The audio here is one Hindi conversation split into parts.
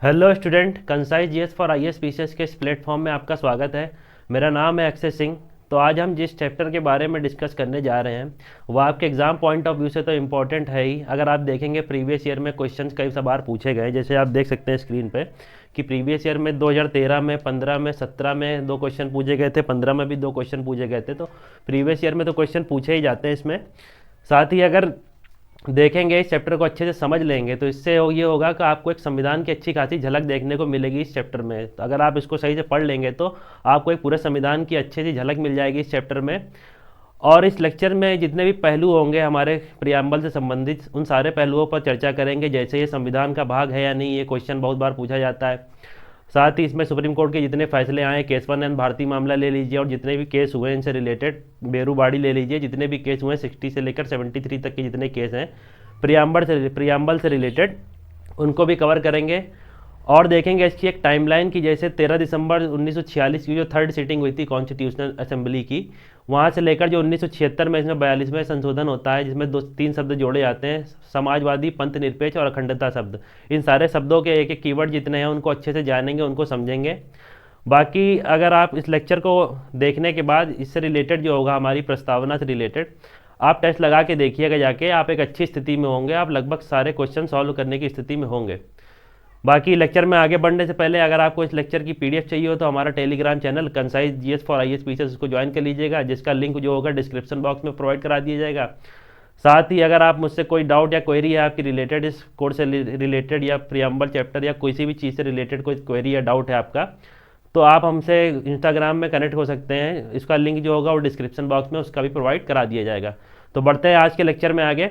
Hello student, concise GS for IAS PCS के इस प्लेटफॉर्म में आपका स्वागत है। मेरा नाम है अक्षय सिंह। तो आज हम जिस चैप्टर के बारे में डिस्कस करने जा रहे हैं वो आपके एग्जाम पॉइंट ऑफ व्यू से तो इम्पोर्टेंट है ही। अगर आप देखेंगे प्रीवियस ईयर में क्वेश्चंस कई बार पूछे गए, जैसे आप देख सकते हैं स्क्रीन पे कि प्रीवियस ईयर में 2013 में, 15 में, 17 में दो क्वेश्चन पूछे गए थे, 15 में भी दो क्वेश्चन पूछे गए थे। तो प्रीवियस ईयर में तो क्वेश्चन पूछे ही जाते हैं इसमें। साथ ही अगर देखेंगे इस चैप्टर को अच्छे से समझ लेंगे तो इससे ये होगा कि आपको एक संविधान की अच्छी खासी झलक देखने को मिलेगी इस चैप्टर में। तो अगर आप इसको सही से पढ़ लेंगे तो आपको एक पूरे संविधान की अच्छी सी झलक मिल जाएगी इस चैप्टर में। और इस लेक्चर में जितने भी पहलू होंगे हमारे प्रियम्बल से संबंधित, उन सारे पहलुओं पर चर्चा करेंगे, जैसे ये संविधान का भाग है या नहीं, ये क्वेश्चन बहुत बार पूछा जाता है। साथ ही इसमें सुप्रीम कोर्ट के जितने फैसले आए, केसवन एंड भारती मामला ले लीजिए, और जितने भी केस हुए इनसे रिलेटेड, बेरूबाड़ी ले लीजिए, जितने भी केस हुए 60 से लेकर 73 तक के जितने केस हैं प्रियम्बल से रिलेटेड, उनको भी कवर करेंगे। और देखेंगे इसकी एक टाइमलाइन की, जैसे 13 दिसंबर 1946 की जो थर्ड सीटिंग हुई थी कॉन्स्टिट्यूशनल असेंबली की, वहाँ से लेकर जो 1976 में इसमें 42वें संशोधन होता है, जिसमें दो तीन शब्द जोड़े जाते हैं, समाजवादी, पंथ निरपेक्ष और अखंडता शब्द। इन सारे शब्दों के एक एक कीवर्ड जितने हैं उनको अच्छे से जानेंगे, उनको समझेंगे। बाकी अगर आप इस लेक्चर को देखने के बाद इससे रिलेटेड जो होगा, हमारी प्रस्तावना से रिलेटेड, आप टेस्ट लगा के देखिएगा जाके, आप एक अच्छी स्थिति में होंगे, आप लगभग सारे क्वेश्चन सॉल्व करने की स्थिति में होंगे। बाकी लेक्चर में आगे बढ़ने से पहले अगर आपको इस लेक्चर की पीडीएफ चाहिए हो तो हमारा Telegram channel concise GS for IAS PCS, उसको ज्वाइन कर लीजिएगा, जिसका लिंक जो होगा डिस्क्रिप्शन बॉक्स में प्रोवाइड करा दिया जाएगा। साथ ही अगर आप मुझसे कोई डाउट या क्वेरी है आपकी रिलेटेड, इस कोर्स से रिलेटेड या प्रियम्बल चैप्टर या किसी भी चीज़ से रिलेटेड कोई क्वेरी या डाउट है आपका, तो आप हमसे इंस्टाग्राम में कनेक्ट हो सकते हैं। इसका लिंक जो होगा वो डिस्क्रिप्शन बॉक्स में उसका भी प्रोवाइड करा दिया जाएगा। तो बढ़ते हैं आज के लेक्चर में आगे।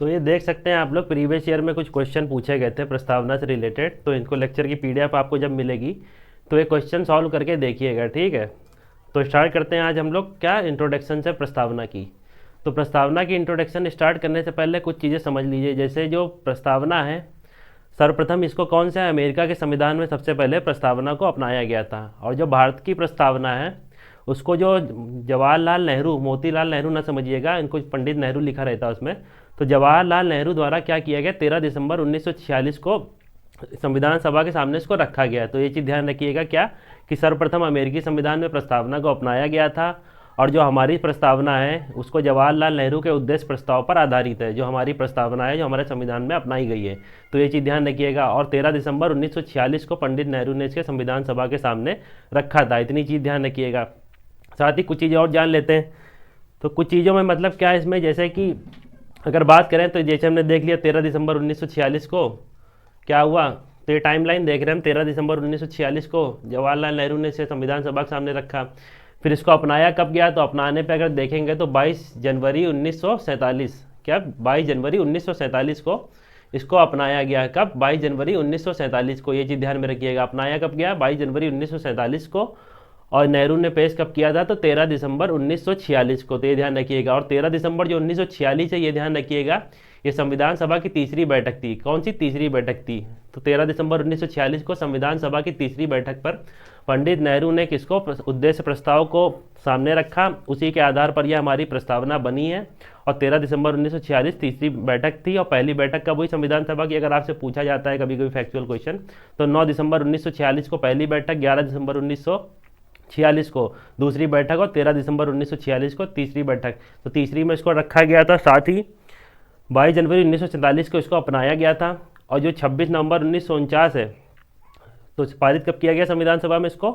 तो ये देख सकते हैं आप लोग, प्रीवियस ईयर में कुछ क्वेश्चन पूछे गए थे प्रस्तावना से रिलेटेड, तो इनको लेक्चर की पीडीएफ आपको जब मिलेगी तो ये क्वेश्चन सॉल्व करके देखिएगा, ठीक है। तो स्टार्ट करते हैं आज हम लोग क्या इंट्रोडक्शन से प्रस्तावना की। तो प्रस्तावना की इंट्रोडक्शन स्टार्ट करने से पहले कुछ चीज़ें समझ लीजिए। जैसे जो प्रस्तावना है, सर्वप्रथम इसको कौन सा अमेरिका के संविधान में सबसे पहले प्रस्तावना को अपनाया गया था। और जो भारत की प्रस्तावना है उसको जो जवाहरलाल नेहरू, मोतीलाल नेहरू ना समझिएगा, इनको पंडित नेहरू लिखा रहता है उसमें, तो जवाहरलाल नेहरू द्वारा क्या किया गया, 13 दिसंबर 1946 को संविधान सभा के सामने इसको रखा गया। तो ये चीज़ ध्यान रखिएगा क्या, कि सर्वप्रथम अमेरिकी संविधान में प्रस्तावना को अपनाया गया था, और जो हमारी प्रस्तावना है उसको जवाहरलाल नेहरू के उद्देश्य प्रस्ताव पर आधारित है। जो हमारी प्रस्तावना है जो हमारे संविधान में अपनाई गई है, तो ये चीज़ ध्यान रखिएगा। और 13 दिसंबर 1946 को पंडित नेहरू ने इसके संविधान सभा के सामने रखा था, इतनी चीज़ ध्यान रखिएगा। साथ ही कुछ चीज़ें और जान लेते हैं। तो कुछ चीज़ों में मतलब क्या है इसमें, जैसे कि अगर बात करें तो जैसे हमने देख लिया 13 दिसंबर 1946 को क्या हुआ, तो ये टाइमलाइन देख रहे हैं हम, 13 दिसंबर 1946 को जवाहरलाल नेहरू ने इसे संविधान सभा के सामने रखा। फिर इसको अपनाया कब गया, तो अपनाने पे अगर देखेंगे तो 22 जनवरी 1947, क्या 22 जनवरी 1947 को इसको अपनाया गया। कब, 22 जनवरी 1947 को, ये चीज़ ध्यान में रखिएगा। अपनाया कब गया, 22 जनवरी 1947 को। और नेहरू ने पेश कब किया था, तो 13 दिसंबर 1946 को, तो ये ध्यान रखिएगा। और 13 दिसंबर जो 1946 है, ये ध्यान रखिएगा, ये संविधान सभा की तीसरी बैठक थी। कौन सी तीसरी बैठक थी, तो 13 दिसंबर 1946 को संविधान सभा की तीसरी बैठक पर पंडित नेहरू ने किसको, उद्देश्य प्रस्ताव को सामने रखा, उसी के आधार पर यह हमारी प्रस्तावना बनी है। और 13 दिसंबर 1946 तीसरी बैठक थी। और पहली बैठक कब हुई संविधान सभा की, अगर आपसे पूछा जाता है कभी कभी फैक्चुअल क्वेश्चन, तो 9 दिसंबर 1946 को पहली बैठक, 11 दिसंबर 1946 को दूसरी बैठक, और 13 दिसंबर 1946 को तीसरी बैठक। तो तीसरी में इसको रखा गया था। साथ ही 22 जनवरी 1947 को इसको अपनाया गया था। और जो 26 नवंबर 1949 है, तो पारित कब किया गया संविधान सभा में इसको,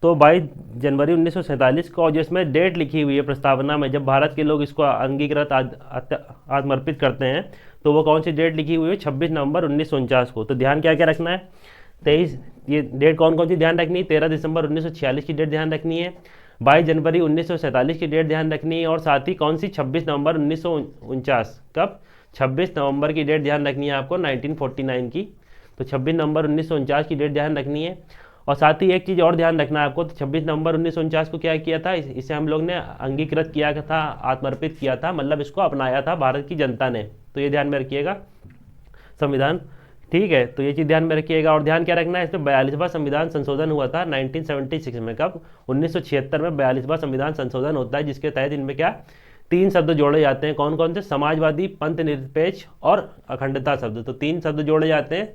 तो 22 जनवरी 1947 को। और जो इसमें डेट लिखी हुई है प्रस्तावना में, जब भारत के लोग इसको अंगीकृत आत्मर्पित करते हैं, तो वो कौन सी डेट लिखी हुई है, 26 नवंबर 1949 को। तो ध्यान क्या क्या रखना है, 23, ये डेट कौन कौन सी ध्यान रखनी है, 13 दिसंबर 1946 की डेट ध्यान रखनी है, 22 जनवरी 1947 की डेट ध्यान रखनी है, और साथ ही कौन सी, 26 नवंबर 1949, कब, 26 नवंबर की डेट ध्यान रखनी है आपको 1949 की। तो 26 नवंबर 1949 की डेट ध्यान रखनी है। और साथ ही एक चीज़ और ध्यान रखना है आपको, तो 26 नवंबर 1949 को क्या किया था, इसे हम लोग ने अंगीकृत किया था, आत्मर्पित किया था, मतलब इसको अपनाया था भारत की जनता ने। तो ये ध्यान में रखिएगा संविधान, ठीक है। तो ये चीज़ ध्यान में रखिएगा। और ध्यान क्या रखना है, इसमें 42वां संविधान संशोधन हुआ था 1976 में। कब, 1976 में 42वां संविधान संशोधन होता है, जिसके तहत इनमें क्या तीन शब्द जोड़े जाते हैं। कौन कौन से? समाजवादी, पंथ निरपेक्ष और अखंडता शब्द। तो तीन शब्द जोड़े जाते हैं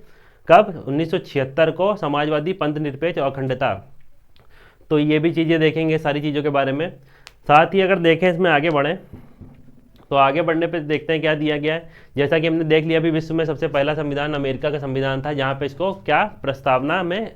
कब? 1976 को, समाजवादी, पंथ निरपेक्ष और अखंडता। तो ये भी चीज़ें देखेंगे सारी चीज़ों के बारे में। साथ ही अगर देखें इसमें आगे बढ़ें तो आगे बढ़ने पे देखते हैं क्या दिया गया है। जैसा कि हमने देख लिया अभी, विश्व में सबसे पहला संविधान अमेरिका का संविधान था, जहाँ पे इसको क्या प्रस्तावना में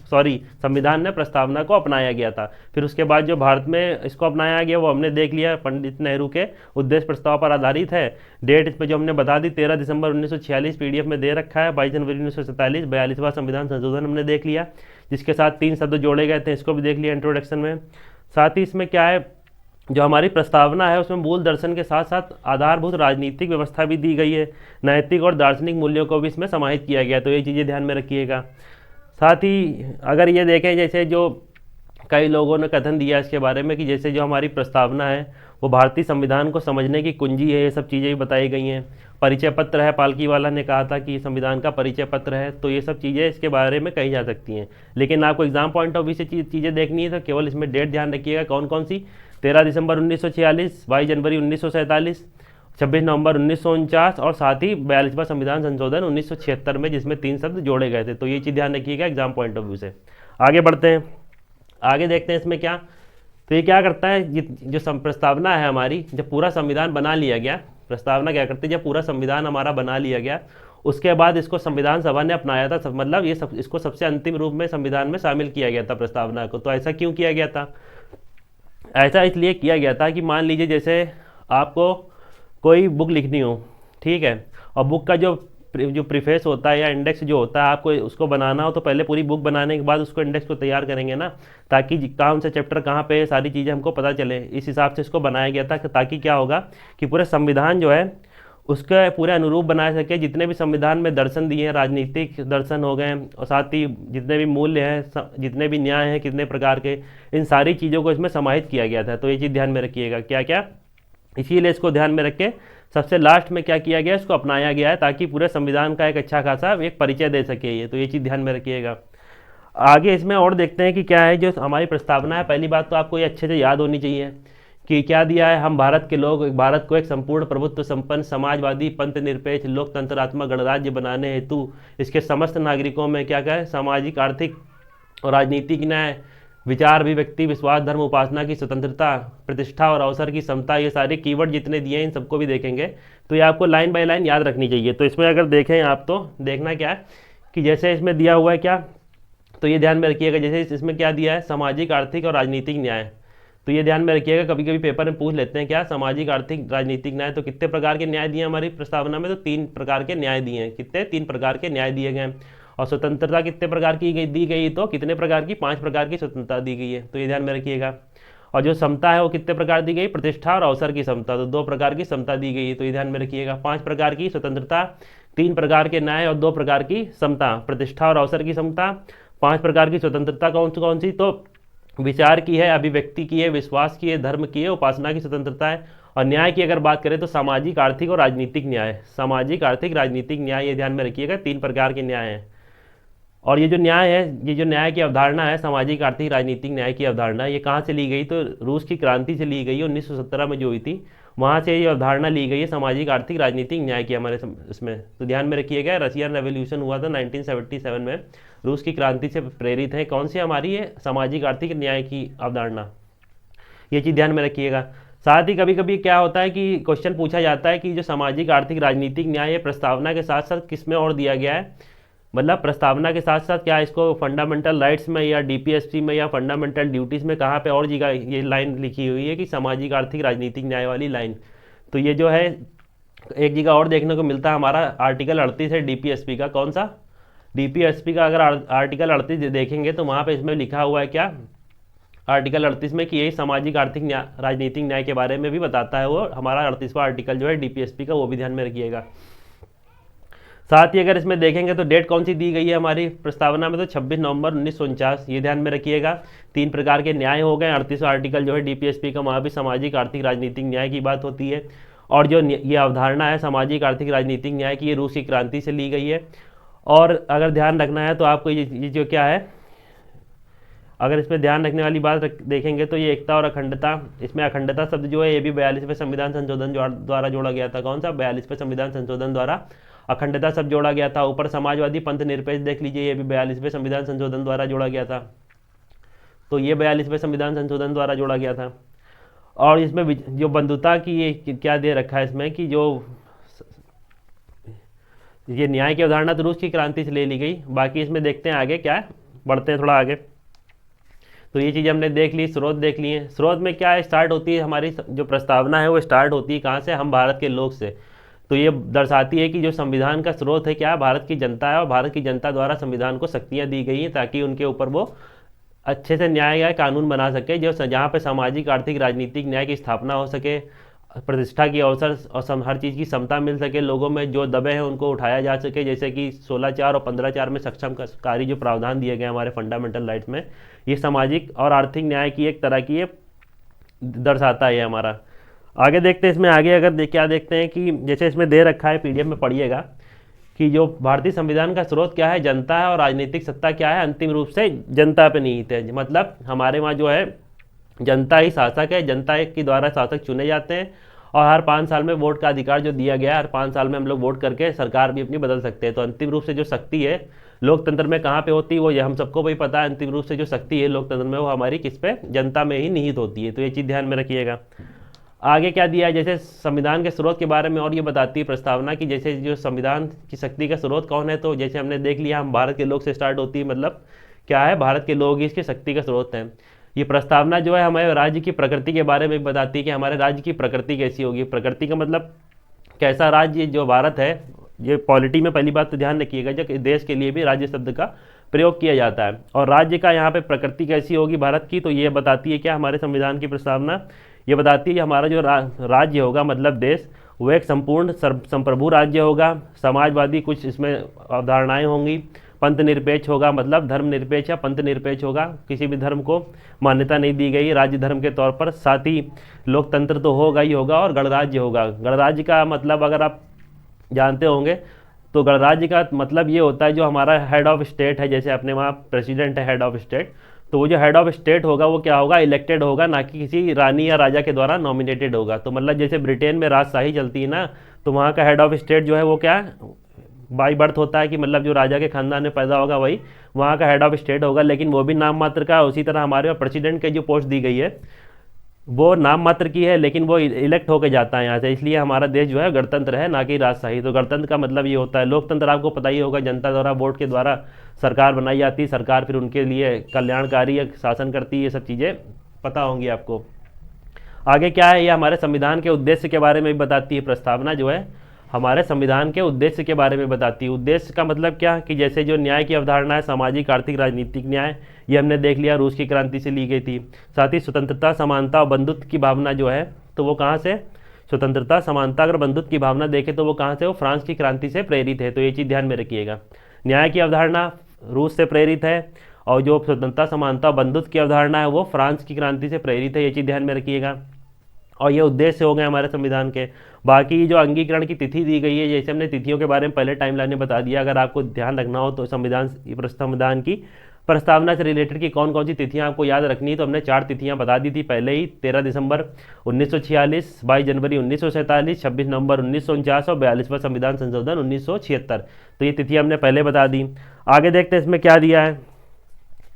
संविधान में प्रस्तावना को अपनाया गया था। फिर उसके बाद जो भारत में इसको अपनाया गया वो हमने देख लिया, पंडित नेहरू के उद्देश्य प्रस्ताव पर आधारित है। डेट इस पर जो हमने बता दी 13 दिसंबर 1946 पीडीएफ में दे रखा है। 22 जनवरी 1947 42वां संविधान संशोधन हमने देख लिया, जिसके साथ तीन शब्द जोड़े गए थे, इसको भी देख लिया इंट्रोडक्शन में। साथ ही इसमें क्या है, जो हमारी प्रस्तावना है उसमें मूल दर्शन के साथ साथ आधारभूत राजनीतिक व्यवस्था भी दी गई है, नैतिक और दार्शनिक मूल्यों को भी इसमें समाहित किया गया। तो ये चीज़ें ध्यान में रखिएगा। साथ ही अगर ये देखें, जैसे जो कई लोगों ने कथन दिया इसके बारे में कि जैसे जो हमारी प्रस्तावना है वो भारतीय संविधान को समझने की कुंजी है, ये सब चीज़ें भी बताई गई हैं। परिचय पत्र है, पालकीवाला ने कहा था कि संविधान का परिचय पत्र है, तो ये सब चीज़ें इसके बारे में कही जा सकती हैं। लेकिन आपको एग्जाम पॉइंट ऑफ व्यू से चीज़ें देखनी है तो केवल इसमें डेट ध्यान रखिएगा, कौन कौन सी? 13 दिसंबर 1946, 22 जनवरी 1947, 26 नवंबर 1949 और साथ ही 42वां संविधान संशोधन 1976 में, जिसमें तीन शब्द जोड़े गए थे। तो ये चीज़ ध्यान रखिएगा एग्जाम पॉइंट ऑफ व्यू से। आगे बढ़ते हैं, आगे देखते हैं इसमें क्या। तो ये क्या करता है, जो प्रस्तावना है हमारी, जब पूरा संविधान बना लिया गया, प्रस्तावना क्या करती है, जब पूरा संविधान हमारा बना लिया गया उसके बाद इसको संविधान सभा ने अपनाया था, मतलब ये इसको सबसे अंतिम रूप में संविधान में शामिल किया गया था प्रस्तावना को। तो ऐसा क्यों किया गया था? ऐसा इसलिए किया गया था कि मान लीजिए जैसे आपको कोई बुक लिखनी हो, ठीक है, और बुक का जो प्रीफेस होता है या इंडेक्स जो होता है, आपको उसको बनाना हो तो पहले पूरी बुक बनाने के बाद उसको इंडेक्स को तैयार करेंगे ना, ताकि कौन सा चैप्टर कहाँ पे सारी चीज़ें हमको पता चले। इस हिसाब से इसको बनाया गया था ताकि क्या होगा कि पूरे संविधान जो है उसके पूरे अनुरूप बना सके। जितने भी संविधान में दर्शन दिए हैं, राजनीतिक दर्शन हो गए और साथ ही जितने भी मूल्य हैं, जितने भी न्याय हैं कितने प्रकार के, इन सारी चीज़ों को इसमें समाहित किया गया था। तो ये चीज़ ध्यान में रखिएगा क्या क्या, इसीलिए इसको ध्यान में रख के सबसे लास्ट में क्या किया गया, इसको अपनाया गया है ताकि पूरे संविधान का एक अच्छा खासा एक परिचय दे सके ये। तो ये चीज़ ध्यान में रखिएगा। आगे इसमें और देखते हैं कि क्या है जो हमारी प्रस्तावना है। पहली बात तो आपको ये अच्छे से याद होनी चाहिए कि क्या दिया है, हम भारत के लोग भारत को एक संपूर्ण प्रभुत्व संपन्न समाजवादी पंथ निरपेक्ष लोकतंत्रात्मक गणराज्य बनाने हेतु इसके समस्त नागरिकों में क्या क्या है, सामाजिक आर्थिक और राजनीतिक न्याय, विचार अभिव्यक्ति, विश्वास, धर्म, उपासना की स्वतंत्रता, प्रतिष्ठा और अवसर की समता, ये सारे कीवर्ड जितने दिए हैं इन सबको भी देखेंगे। तो ये आपको लाइन बाय लाइन याद रखनी चाहिए। तो इसमें अगर देखें आप तो देखना क्या है कि जैसे इसमें दिया हुआ है क्या, तो ये ध्यान में रखिएगा। जैसे इसमें क्या दिया है, सामाजिक आर्थिक और राजनीतिक न्याय, तो ये ध्यान में रखिएगा। कभी कभी पेपर में पूछ लेते हैं क्या, सामाजिक आर्थिक राजनीतिक न्याय, तो कितने प्रकार के न्याय दिए हमारी प्रस्तावना में, तो 3 प्रकार के न्याय दिए हैं। कितने? 3 प्रकार के न्याय दिए गए। और स्वतंत्रता कितने प्रकार की दी गई, तो कितने प्रकार की? 5 प्रकार की स्वतंत्रता दी गई है। तो ये ध्यान में रखिएगा। और जो समता है वो कितने प्रकार दी गई, प्रतिष्ठा और अवसर की समता, तो 2 प्रकार की समता दी गई है। तो ये ध्यान में रखिएगा। 5 प्रकार की स्वतंत्रता, 3 प्रकार के न्याय और 2 प्रकार की समता, प्रतिष्ठा और अवसर की समता। 5 प्रकार की स्वतंत्रता कौन सी, तो विचार की है, अभिव्यक्ति की है, विश्वास की है, धर्म की है, उपासना की स्वतंत्रता है। और न्याय की अगर बात करें तो सामाजिक आर्थिक और राजनीतिक न्याय, सामाजिक आर्थिक राजनीतिक न्याय, ये ध्यान में रखिएगा। 3 प्रकार के न्याय हैं। और ये जो न्याय है, ये जो न्याय की अवधारणा है, सामाजिक आर्थिक राजनीतिक न्याय की अवधारणा, ये कहाँ से ली गई, तो रूस की क्रांति से ली गई है 1917 में जो हुई थी, वहाँ से ये अवधारणा ली गई है सामाजिक आर्थिक राजनीतिक न्याय की हमारे इसमें। तो ध्यान में रखिएगा, रशियन रेवोल्यूशन हुआ था 1977 में, रूस की क्रांति से प्रेरित है कौन सी हमारी ये सामाजिक आर्थिक न्याय की अवधारणा, ये चीज़ ध्यान में रखिएगा। साथ ही कभी कभी क्या होता है कि क्वेश्चन पूछा जाता है कि जो सामाजिक आर्थिक राजनीतिक न्याय प्रस्तावना के साथ साथ किस में और दिया गया है, मतलब प्रस्तावना के साथ साथ क्या इसको फंडामेंटल राइट्स में या डीपीएसपी में या फंडामेंटल ड्यूटीज़ में कहाँ पे और जगह ये लाइन लिखी हुई है कि सामाजिक आर्थिक राजनीतिक न्याय वाली लाइन। तो ये जो है एक जगह और देखने को मिलता है हमारा आर्टिकल 38 है डीपीएसपी का। कौन सा? डीपीएसपी का। अगर आर्टिकल 38 देखेंगे तो वहाँ पर इसमें लिखा हुआ है क्या, आर्टिकल 38 में कि यही सामाजिक आर्थिक न्याय राजनीतिक न्याय के बारे में भी बताता है वो हमारा 38वां आर्टिकल जो है डीपीएसपी का, वो भी ध्यान में रखिएगा। साथ ही अगर इसमें देखेंगे तो डेट कौन सी दी गई है हमारी प्रस्तावना में, तो 26 नवंबर 1949, ये ध्यान में रखिएगा। 3 प्रकार के न्याय हो गए। 38वां आर्टिकल जो है डीपीएसपी का, वहाँ भी सामाजिक आर्थिक राजनीतिक न्याय की बात होती है। और जो ये अवधारणा है सामाजिक आर्थिक राजनीतिक न्याय की, ये रूस की क्रांति से ली गई है। और अगर ध्यान रखना है तो आपको ये जो क्या है, अगर इसमें ध्यान रखने वाली बात देखेंगे तो ये एकता और अखंडता, इसमें अखंडता शब्द जो है ये भी 42वें संविधान संशोधन द्वारा जोड़ा गया था। कौन सा? 42वें संविधान संशोधन द्वारा अखंडता शब्द जोड़ा गया था। ऊपर समाजवादी पंथ निरपेक्ष देख लीजिए, ये भी 42वें संविधान संशोधन द्वारा जोड़ा गया था। तो ये 42वें संविधान संशोधन द्वारा जोड़ा गया था। और इसमें जो बंधुता की ये क्या दे रखा है इसमें कि जो ये न्याय की अवधारणा तो रूस की क्रांति से ले ली गई। बाकी इसमें देखते हैं आगे क्या है, बढ़ते हैं थोड़ा आगे। तो ये चीज़ हमने देख ली, स्रोत देख लिए। स्रोत में क्या है, स्टार्ट होती है हमारी जो प्रस्तावना है वो स्टार्ट होती है कहाँ से? हम भारत के लोग से। तो ये दर्शाती है कि जो संविधान का स्रोत है क्या? भारत की जनता है, और भारत की जनता द्वारा संविधान को शक्तियाँ दी गई हैं ताकि उनके ऊपर वो अच्छे से न्याय या कानून बना सके, जो जहाँ पे सामाजिक, आर्थिक, राजनीतिक न्याय की स्थापना हो सके, प्रतिष्ठा की अवसर और हर चीज़ की क्षमता मिल सके, लोगों में जो दबे हैं उनको उठाया जा सके, जैसे कि 16(4) और 15(4) में सक्षम कारी जो प्रावधान दिए गए हमारे फंडामेंटल राइट्स में, ये सामाजिक और आर्थिक न्याय की एक तरह की ये दर्शाता है हमारा। आगे देखते हैं इसमें आगे, अगर क्या देखते हैं कि जैसे इसमें दे रखा है, पीडीएफ में पढ़िएगा कि जो भारतीय संविधान का स्रोत क्या है? जनता है, और राजनीतिक सत्ता क्या है? अंतिम रूप से जनता पे निहित है। मतलब हमारे वहाँ जो है जनता ही शासक है, जनता के द्वारा शासक चुने जाते हैं, और हर 5 साल में वोट का अधिकार जो दिया गया है, हर 5 साल में हम लोग वोट करके सरकार भी अपनी बदल सकते हैं। तो अंतिम रूप से जो शक्ति है लोकतंत्र में कहाँ पे होती है? वो ये हम सबको भी पता है, अंतिम रूप से जो शक्ति है लोकतंत्र में वो हमारी किस पे? जनता में ही निहित होती है। तो ये चीज़ ध्यान में रखिएगा। आगे क्या दिया है, जैसे संविधान के स्रोत के बारे में और ये बताती है प्रस्तावना की, जैसे जो संविधान की शक्ति का स्रोत कौन है? तो जैसे हमने देख लिया, हम भारत के लोग से स्टार्ट होती है, मतलब क्या है? भारत के लोग ही इसकी शक्ति का स्रोत हैं। ये प्रस्तावना जो है हमारे राज्य की प्रकृति के बारे में बताती है कि हमारे राज्य की प्रकृति कैसी होगी। प्रकृति का मतलब कैसा राज्य जो भारत है। ये पॉलिटी में पहली बात तो ध्यान रखिएगा, जब देश के लिए भी राज्य शब्द का प्रयोग किया जाता है, और राज्य का यहाँ पे प्रकृति कैसी होगी भारत की, तो ये बताती है क्या हमारे संविधान की प्रस्तावना? ये बताती है हमारा जो राज्य होगा, मतलब देश, वो एक संपूर्ण संप्रभु राज्य होगा। समाजवादी कुछ इसमें अवधारणाएं होंगी। पंथ निरपेक्ष होगा, मतलब धर्म निरपेक्ष या पंथ निरपेक्ष होगा, किसी भी धर्म को मान्यता नहीं दी गई राज्य धर्म के तौर पर। साथ ही लोकतंत्र तो होगा ही होगा, और गणराज्य होगा। गणराज्य का मतलब अगर आप जानते होंगे तो गणराज्य का मतलब ये होता है जो हमारा हेड ऑफ स्टेट है, जैसे अपने वहाँ प्रेसिडेंट है हेड ऑफ स्टेट, तो वो जो हेड ऑफ स्टेट होगा वो क्या होगा? इलेक्टेड होगा, ना कि किसी रानी या राजा के द्वारा नॉमिनेटेड होगा। तो मतलब जैसे ब्रिटेन में राजशाही चलती है ना, तो वहाँ का हेड ऑफ स्टेट जो है वो क्या बाई बर्थ होता है कि मतलब जो राजा के खानदान में पैदा होगा वही वहाँ का हेड ऑफ स्टेट होगा, लेकिन वो भी नाम मात्र का। उसी तरह हमारे प्रेसिडेंट के जो पोस्ट दी गई है वो नाम मात्र की है, लेकिन वो इलेक्ट होकर जाता है यहाँ से। इसलिए हमारा देश जो है गणतंत्र है, ना कि राजशाही। तो गणतंत्र का मतलब ये होता है। लोकतंत्र आपको पता ही होगा, जनता द्वारा वोट के द्वारा सरकार बनाई जाती है, सरकार फिर उनके लिए कल्याणकारी शासन करती है। ये सब चीज़ें पता होंगी आपको। आगे क्या है, ये हमारे संविधान के उद्देश्य के बारे में भी बताती है। प्रस्तावना जो है हमारे संविधान के उद्देश्य के बारे में बताती है। उद्देश्य का मतलब क्या कि जैसे जो न्याय की अवधारणा है, सामाजिक, आर्थिक, राजनीतिक न्याय, ये हमने देख लिया रूस की क्रांति से ली गई थी। साथ ही स्वतंत्रता, समानता और बंधुत्व की भावना जो है, तो वो कहाँ से? स्वतंत्रता, समानता अगर बंधुत्व की भावना देखें तो वो कहाँ से? वो फ्रांस की क्रांति से प्रेरित है। तो ये चीज़ ध्यान में रखिएगा। न्याय की अवधारणा रूस से प्रेरित है, और जो स्वतंत्रता, समानता और बंधुत्व की अवधारणा है वो फ्रांस की क्रांति से प्रेरित है। ये चीज़ ध्यान में रखिएगा। और ये उद्देश्य हो गए हमारे संविधान के। बाकी जो अंगीकरण की तिथि दी गई है, जैसे हमने तिथियों के बारे में पहले टाइमलाइन में बता दिया, अगर आपको ध्यान रखना हो तो संविधान की प्रस्तावना से रिलेटेड की कौन कौन सी तिथियां आपको याद रखनी है, तो हमने 4 तिथियां बता दी थी पहले ही। 13 दिसंबर 1946, 22 जनवरी 1947, 26 नवंबर 1949 और 42वां संविधान संशोधन 1976। तो ये तिथियां हमने पहले बता दी। आगे देखते हैं इसमें क्या दिया है।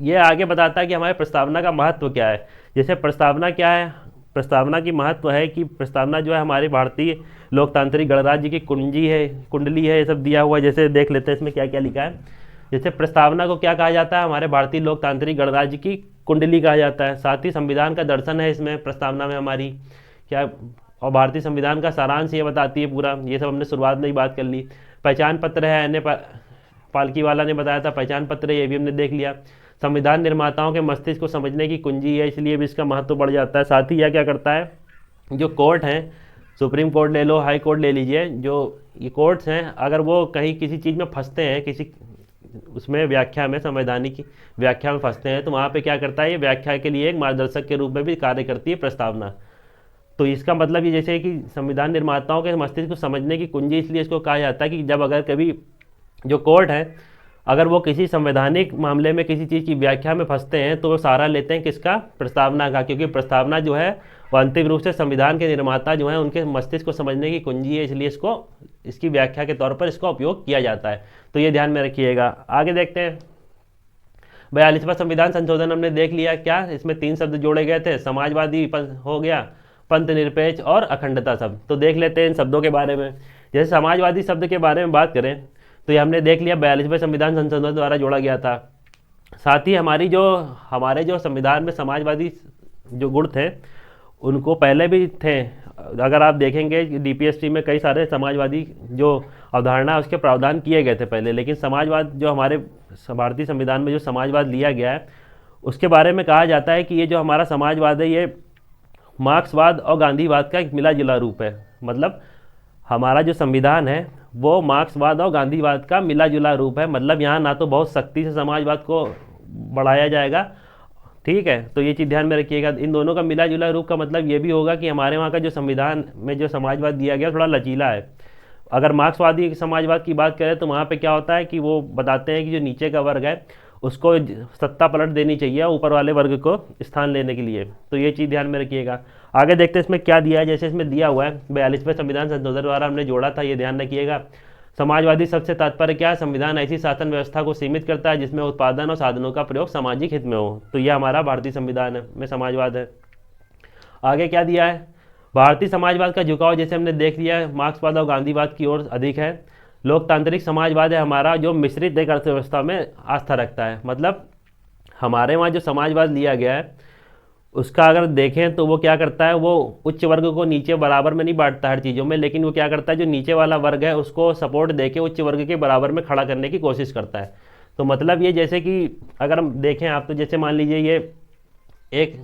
ये आगे बताता है कि हमारे प्रस्तावना का महत्व क्या है। जैसे प्रस्तावना क्या है, प्रस्तावना की महत्व है कि प्रस्तावना जो है हमारे भारतीय लोकतांत्रिक गणराज्य की कुंजी है, कुंडली है, ये सब दिया हुआ है। जैसे देख लेते हैं इसमें क्या क्या लिखा है। जैसे प्रस्तावना को क्या कहा जाता है? हमारे भारतीय लोकतांत्रिक गणराज्य की कुंडली कहा जाता है। साथ ही संविधान का दर्शन है इसमें प्रस्तावना में हमारी क्या, और भारतीय संविधान का सारांश ये बताती है पूरा। ये सब हमने शुरुआत में ही बात कर ली। पहचान पत्र है, अन्य पालकी वाला ने बताया था पहचान पत्र, ये भी हमने देख लिया। संविधान निर्माताओं के मस्तिष्क को समझने की कुंजी है, इसलिए भी इसका महत्व बढ़ जाता है। साथ ही यह क्या करता है, जो कोर्ट हैं, सुप्रीम कोर्ट ले लो, हाई कोर्ट ले लीजिए, जो ये कोर्ट्स हैं, अगर वो कहीं किसी चीज़ में फंसते हैं, किसी उसमें व्याख्या में, संवैधानिक व्याख्या में फंसते हैं, तो वहाँ पे क्या करता है, ये व्याख्या के लिए एक मार्गदर्शक के रूप में भी कार्य करती है प्रस्तावना। तो इसका मतलब ये जैसे कि संविधान निर्माताओं के मस्तिष्क को समझने की कुंजी, इसलिए इसको कहा जाता है कि जब अगर कभी जो कोर्ट है अगर वो किसी संवैधानिक मामले में किसी चीज़ की व्याख्या में फंसते हैं तो वो सहारा लेते हैं किसका, प्रस्तावना का, क्योंकि प्रस्तावना जो है वो अंतिम रूप से संविधान के निर्माता जो है उनके मस्तिष्क को समझने की कुंजी है, इसलिए इसको इसकी व्याख्या के तौर पर इसका उपयोग किया जाता है। तो ये ध्यान में रखिएगा। आगे देखते हैं। 42वां संविधान संशोधन हमने देख लिया। क्या इसमें 3 शब्द जोड़े गए थे, समाजवादी हो गया, पंथ निरपेक्ष और अखंडता शब्द। तो देख लेते हैं इन शब्दों के बारे में। जैसे समाजवादी शब्द के बारे में बात करें तो ये हमने देख लिया 42वें संविधान संशोधन द्वारा जोड़ा गया था। साथ ही हमारे जो संविधान में समाजवादी जो गुण थे उनको पहले भी थे। अगर आप देखेंगे डीपीएससी में कई सारे समाजवादी जो अवधारणा उसके प्रावधान किए गए थे पहले, लेकिन समाजवाद जो हमारे भारतीय संविधान में जो समाजवाद लिया गया है उसके बारे में कहा जाता है कि ये जो हमारा समाजवाद है ये मार्क्सवाद और गांधीवाद का एक मिला जुला रूप है। मतलब हमारा जो संविधान है वो मार्क्सवाद और गांधीवाद का मिला जुला रूप है। मतलब यहाँ ना तो बहुत सख्ती से समाजवाद को बढ़ाया जाएगा, ठीक है, तो ये चीज़ ध्यान में रखिएगा। इन दोनों का मिला जुला रूप का मतलब ये भी होगा कि हमारे वहाँ का जो संविधान में जो समाजवाद दिया गया थोड़ा लचीला है। अगर मार्क्सवादी समाजवाद की बात करें तो वहाँ पे क्या होता है कि वो बताते हैं कि जो नीचे का वर्ग है उसको सत्ता पलट देनी चाहिए ऊपर वाले वर्ग को स्थान लेने के लिए। तो ये चीज़ ध्यान में रखिएगा। आगे देखते हैं इसमें क्या दिया है। जैसे इसमें दिया हुआ है 42वें संविधान संशोधन द्वारा हमने जोड़ा था, ये ध्यान रखिएगा। समाजवादी शब्द से तात्पर्य क्या है, संविधान ऐसी शासन व्यवस्था को सीमित करता है जिसमें उत्पादन और साधनों का प्रयोग सामाजिक हित में हो। तो यह हमारा भारतीय संविधान में समाजवाद है। आगे क्या दिया है, भारतीय समाजवाद का झुकाव जैसे हमने देख लिया है मार्क्सवाद और गांधीवाद की ओर अधिक है। लोकतांत्रिक समाजवाद है हमारा जो मिश्रित एक अर्थव्यवस्था में आस्था रखता है। मतलब हमारे वहाँ जो समाजवाद लिया गया है उसका अगर देखें तो वो क्या करता है, वो उच्च वर्ग को नीचे बराबर में नहीं बांटता हर चीज़ों में, लेकिन वो क्या करता है जो नीचे वाला वर्ग है उसको सपोर्ट देके उच्च वर्ग के बराबर में खड़ा करने की कोशिश करता है। तो मतलब ये जैसे कि अगर हम देखें आप तो जैसे मान लीजिए ये एक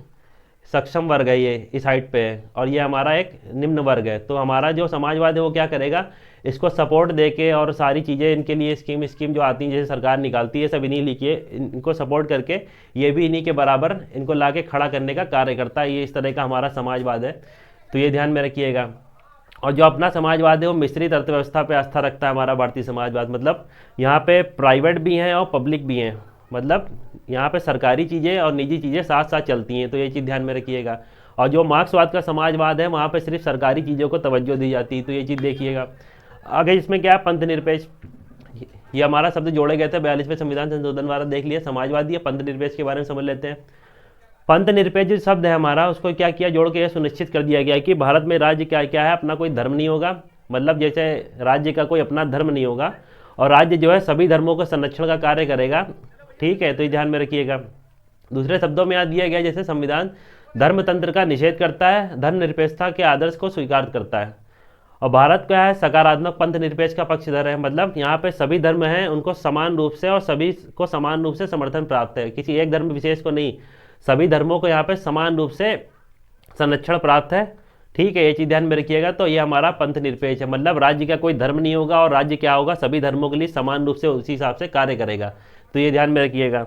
सक्षम वर्ग है, ये इस हाइट पे है और ये हमारा एक निम्न वर्ग है। तो हमारा जो समाजवाद है वो क्या करेगा, इसको सपोर्ट देके और सारी चीज़ें इनके लिए स्कीम जो आती हैं जैसे सरकार निकालती है सब इन्हीं लिखिए, इनको सपोर्ट करके ये भी इन्हीं के बराबर इनको ला के खड़ा करने का कार्य करता है। ये इस तरह का हमारा समाजवाद है, तो ये ध्यान में रखिएगा। और जो अपना समाजवाद है वो मिश्रित अर्थव्यवस्था पे आस्था रखता है हमारा भारतीय समाजवाद। मतलब यहाँ पे प्राइवेट भी हैं और पब्लिक भी हैं, मतलब यहाँ पे सरकारी चीज़ें और निजी चीज़ें साथ साथ चलती हैं। तो ये चीज़ ध्यान में रखिएगा। और जो मार्क्सवाद का समाजवाद है वहाँ पे सिर्फ सरकारी चीज़ों को तवज्जो दी जाती है। तो ये चीज़ देखिएगा। आगे इसमें क्या है, पंथ निरपेक्ष, ये हमारा शब्द जोड़े गए थे 42वें संविधान संशोधन द्वारा। देख लिया समाजवादी या पंथ निरपेक्ष के बारे में समझ लेते हैं। पंथ निरपेक्ष जो शब्द है हमारा उसको क्या किया, जोड़ के सुनिश्चित कर दिया गया कि भारत में राज्य क्या क्या है, अपना कोई धर्म नहीं होगा। मतलब जैसे राज्य का कोई अपना धर्म नहीं होगा और राज्य जो है सभी धर्मों का संरक्षण का कार्य करेगा, ठीक है, तो ये ध्यान में रखिएगा। दूसरे शब्दों में यहाँ दिया गया जैसे संविधान धर्मतंत्र का निषेध करता है, धर्मनिरपेक्षता के आदर्श को स्वीकार करता है। और भारत क्या है, सकारात्मक पंथ निरपेक्ष का पक्षधर है। मतलब यहाँ पे सभी धर्म हैं उनको समान रूप से और सभी को समान रूप से समर्थन प्राप्त है, किसी एक धर्म विशेष को नहीं, सभी धर्मों को यहाँ पे समान रूप से संरक्षण प्राप्त है, ठीक है, ये चीज़ ध्यान में रखिएगा। तो ये हमारा पंथ निरपेक्ष है। मतलब राज्य का कोई धर्म नहीं होगा और राज्य क्या होगा, सभी धर्मों के लिए समान रूप से उसी हिसाब से कार्य करेगा। तो ये ध्यान में रखिएगा।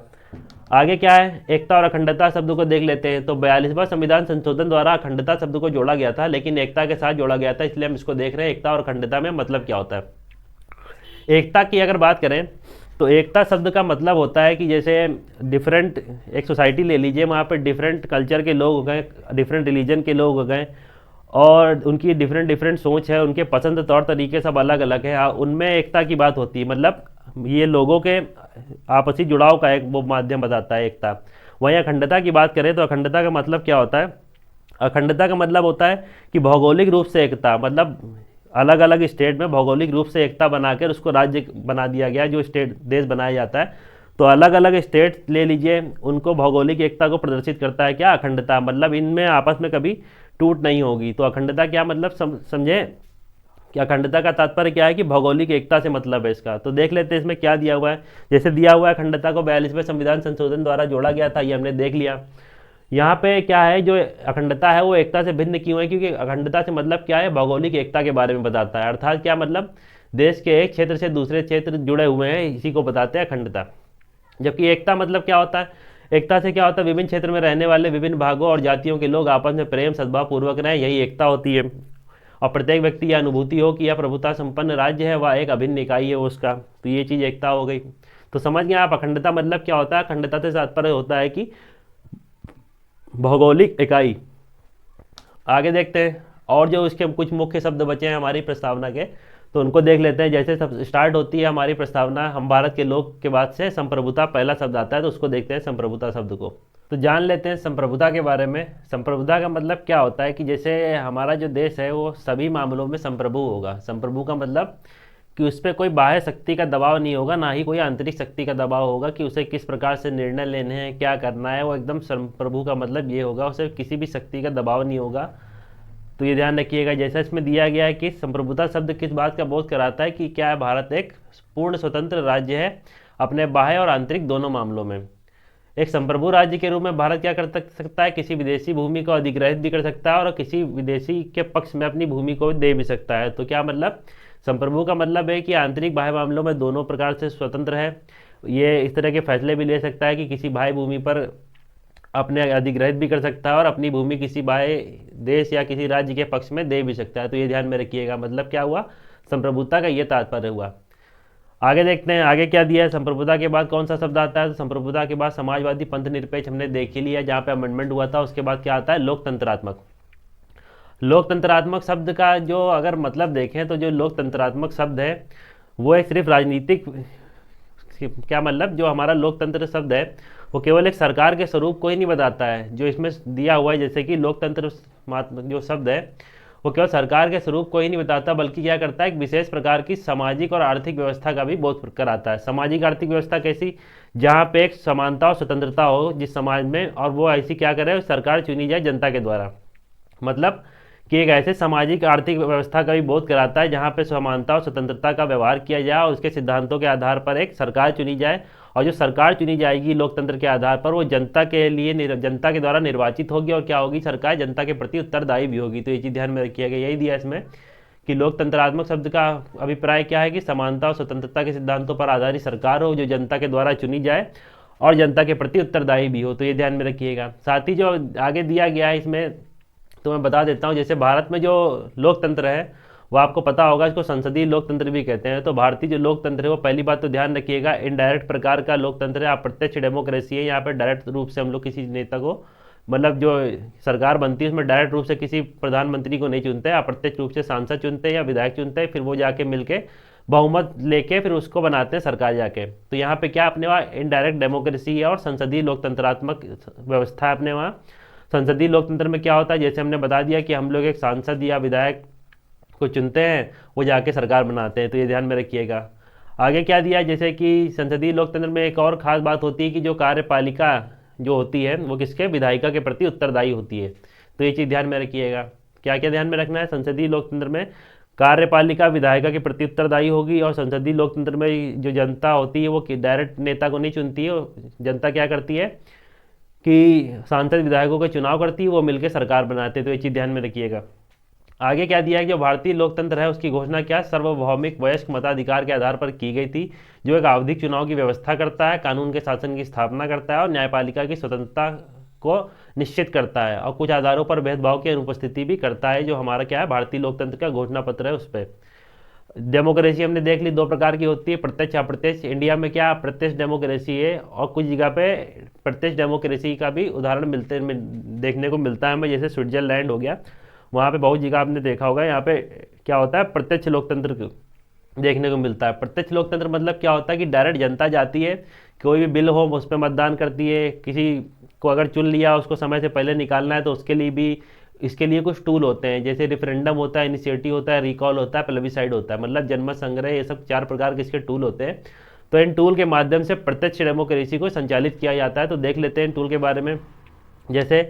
आगे क्या है, एकता और अखंडता शब्द को देख लेते हैं। तो 42वां संविधान संशोधन द्वारा अखंडता शब्द को जोड़ा गया था, लेकिन एकता के साथ जोड़ा गया था, इसलिए हम इसको देख रहे हैं एकता और अखंडता में मतलब क्या होता है। एकता की अगर बात करें तो एकता शब्द का मतलब होता है कि जैसे डिफरेंट एक सोसाइटी ले लीजिए, वहाँ पर डिफरेंट कल्चर के लोग हो गए, डिफरेंट रिलीजन के लोग हो गए और उनकी डिफरेंट सोच है, उनके पसंद तौर तरीके सब अलग अलग है, उनमें एकता की बात होती है। मतलब ये लोगों के आपसी जुड़ाव का एक वो माध्यम बताता है एकता। वहीं अखंडता की बात करें तो अखंडता का मतलब क्या होता है, अखंडता का मतलब होता है कि भौगोलिक रूप से एकता, मतलब अलग अलग स्टेट में भौगोलिक रूप से एकता बनाकर उसको राज्य बना दिया गया, जो स्टेट देश बनाया जाता है। तो अलग अलग स्टेट ले लीजिए, उनको भौगोलिक एकता को प्रदर्शित करता है क्या, अखंडता। मतलब इनमें आपस में कभी टूट नहीं होगी। तो अखंडता क्या मतलब समझे कि अखंडता का तात्पर्य क्या है कि भौगोलिक एकता से मतलब है इसका। तो देख लेते हैं इसमें क्या दिया हुआ है। जैसे दिया हुआ है अखंडता को 42वें संविधान संशोधन द्वारा जोड़ा गया था, ये हमने देख लिया। यहाँ पे क्या है, जो अखंडता है वो एकता से भिन्न क्यों है, क्योंकि अखंडता से मतलब क्या है, भौगोलिक एकता के बारे में बताता है। अर्थात क्या मतलब, देश के एक क्षेत्र से दूसरे क्षेत्र जुड़े हुए हैं, इसी को बताते हैं अखंडता। जबकि एकता मतलब क्या होता है, एकता से क्या होता है, विभिन्न क्षेत्र में रहने वाले विभिन्न भागों और जातियों के लोग आपस में प्रेम सद्भाव पूर्वक रहें, यही एकता होती है। और प्रत्येक व्यक्ति यह अनुभूति हो कि यह प्रभुता संपन्न राज्य है, वह एक अभिन्न इकाई है उसका। तो ये चीज़ एकता हो गई। तो समझ गए आप अखंडता मतलब क्या होता है। अखंडता से तात्पर्य होता है कि भौगोलिक इकाई। आगे देखते हैं और जो उसके कुछ मुख्य शब्द बचे हैं हमारी प्रस्तावना के, तो उनको देख लेते हैं। जैसे सब स्टार्ट होती है हमारी प्रस्तावना, हम भारत के लोग के बाद से संप्रभुता पहला शब्द आता है, तो उसको देखते हैं संप्रभुता शब्द को। तो जान लेते हैं संप्रभुता के बारे में। संप्रभुता का मतलब क्या होता है कि जैसे हमारा जो देश है वो सभी मामलों में संप्रभु होगा। संप्रभु का मतलब कि उस पर कोई बाह्य शक्ति का दबाव नहीं होगा, ना ही कोई आंतरिक शक्ति का दबाव होगा कि उसे किस प्रकार से निर्णय लेने हैं, क्या करना है। वो एकदम संप्रभु का मतलब ये होगा, उसे किसी भी शक्ति का दबाव नहीं होगा। तो ये ध्यान रखिएगा। जैसा इसमें दिया गया है कि संप्रभुता शब्द किस बात का बोध कराता है कि क्या है, भारत एक पूर्ण स्वतंत्र राज्य है अपने बाह्य और आंतरिक दोनों मामलों में। एक संप्रभु राज्य के रूप में भारत क्या कर सकता है, किसी विदेशी भूमि को अधिग्रहित भी कर सकता है और किसी विदेशी के पक्ष में अपनी भूमि को दे भी सकता है। तो क्या मतलब, संप्रभु का मतलब है कि आंतरिक बाह्य मामलों में दोनों प्रकार से स्वतंत्र है। ये इस तरह के फैसले भी ले सकता है कि किसी बाह्य भूमि पर अपने अधिग्रहित भी कर सकता है और अपनी भूमि किसी बाह्य देश या किसी राज्य के पक्ष में दे भी सकता है। तो ये ध्यान में रखिएगा। मतलब क्या हुआ, संप्रभुता का ये तात्पर्य हुआ। आगे देखते हैं आगे क्या दिया है। संप्रभुता के बाद कौन सा शब्द आता है, तो संप्रभुता के बाद समाजवादी पंथ निरपेक्ष हमने देख ही लिया, जहाँ पे अमेंडमेंट हुआ था। उसके बाद क्या आता है, लोकतंत्रात्मक। लोकतंत्रात्मक शब्द का जो अगर मतलब देखें तो जो लोकतंत्रात्मक शब्द है वो एक सिर्फ राजनीतिक, क्या मतलब, जो हमारा लोकतंत्र शब्द है वो केवल एक सरकार के स्वरूप को ही नहीं बताता है जो इसमें दिया हुआ है। जैसे कि लोकतंत्र जो शब्द है वो केवल सरकार के स्वरूप को ही नहीं बताता, बल्कि क्या करता है, एक विशेष प्रकार की सामाजिक और आर्थिक व्यवस्था का भी बोध कराता है। सामाजिक आर्थिक व्यवस्था कैसी, जहाँ पे एक समानता और स्वतंत्रता हो जिस समाज में, और वो ऐसी क्या करे, सरकार चुनी जाए जनता के द्वारा। मतलब कि एक ऐसे सामाजिक आर्थिक व्यवस्था का भी बोध कराता है जहाँ पे समानता और स्वतंत्रता का व्यवहार किया जाए और उसके सिद्धांतों के आधार पर एक सरकार चुनी जाए, और जो सरकार चुनी जाएगी लोकतंत्र के आधार पर वो जनता के लिए, जनता के द्वारा निर्वाचित होगी, और क्या होगी, सरकार जनता के प्रति उत्तरदायी भी होगी। तो ये चीज़ ध्यान में रखिएगा। यही दिया इसमें कि लोकतंत्रात्मक शब्द का अभिप्राय क्या है कि समानता और स्वतंत्रता के सिद्धांतों पर आधारित सरकार हो जो जनता के द्वारा चुनी जाए और जनता के प्रति उत्तरदायी भी हो। तो ये ध्यान में रखिएगा। साथ ही जो आगे दिया गया है इसमें तो मैं बता देता हूँ। जैसे भारत में जो लोकतंत्र है वो आपको पता होगा, इसको संसदीय लोकतंत्र भी कहते हैं। तो भारतीय जो लोकतंत्र है वो पहली बात तो ध्यान रखिएगा इनडायरेक्ट प्रकार का लोकतंत्र है, अप्रत्यक्ष डेमोक्रेसी है। यहाँ पर डायरेक्ट रूप से हम लोग किसी नेता को, मतलब जो सरकार बनती है उसमें डायरेक्ट रूप से किसी प्रधानमंत्री को नहीं चुनते हैं, अप्रत्यक्ष रूप से सांसद चुनते हैं या विधायक चुनते हैं, फिर वो जाके मिलके बहुमत लेके फिर उसको बनाते हैं सरकार जाके। तो यहाँ पे क्या अपने वहाँ इनडायरेक्ट डेमोक्रेसी है और संसदीय लोकतंत्रात्मक व्यवस्था है अपने वहाँ। संसदीय लोकतंत्र में क्या होता है, जैसे हमने बता दिया कि हम लोग एक सांसद या विधायक को चुनते हैं, वो जाके सरकार बनाते हैं। तो ये ध्यान में रखिएगा। आगे क्या दिया है, जैसे कि संसदीय लोकतंत्र में एक और खास बात होती है कि जो कार्यपालिका जो होती है वो किसके, विधायिका के प्रति उत्तरदायी होती है। तो ये चीज़ ध्यान में रखिएगा। क्या क्या ध्यान में रखना है, संसदीय लोकतंत्र में कार्यपालिका विधायिका के प्रति उत्तरदायी होगी, और संसदीय लोकतंत्र में जो जनता होती है वो डायरेक्ट नेता को नहीं चुनती है। जनता क्या करती है कि सांसद विधायकों का चुनाव करती है, वो मिलकर सरकार बनाते हैं। तो ये चीज़ ध्यान में रखिएगा। आगे क्या दिया है, जो भारतीय लोकतंत्र है उसकी घोषणा क्या, सार्वभौमिक वयस्क मताधिकार के आधार पर की गई थी, जो एक आवधिक चुनाव की व्यवस्था करता है, कानून के शासन की स्थापना करता है और न्यायपालिका की स्वतंत्रता को निश्चित करता है, और कुछ आधारों पर भेदभाव की अनुपस्थिति भी करता है। जो हमारा क्या है, भारतीय लोकतंत्र का घोषणा पत्र है उस पर। डेमोक्रेसी हमने देख ली दो प्रकार की होती है, प्रत्यक्ष अप्रत्यक्ष। इंडिया में क्या प्रत्यक्ष डेमोक्रेसी है, और कुछ जगह पे प्रत्यक्ष डेमोक्रेसी का भी उदाहरण देखने को मिलता है हमें। जैसे स्विट्जरलैंड हो गया, वहाँ पे बहुत जगह आपने देखा होगा, यहाँ पे क्या होता है, प्रत्यक्ष लोकतंत्र देखने को मिलता है। प्रत्यक्ष लोकतंत्र मतलब क्या होता है कि डायरेक्ट जनता जाती है, कोई भी बिल हो उस पर मतदान करती है, किसी को अगर चुन लिया उसको समय से पहले निकालना है तो उसके लिए भी, इसके लिए कुछ टूल होते हैं, जैसे रिफरेंडम होता है, इनिशिएटिव होता है, रिकॉल होता है, प्लेबिसाइड होता है। मतलब जनमत संग्रह, ये सब 4 प्रकार के इसके टूल होते हैं। तो इन टूल के माध्यम से प्रत्यक्ष डेमोक्रेसी को संचालित किया जाता है। तो देख लेते हैं इन टूल के बारे में। जैसे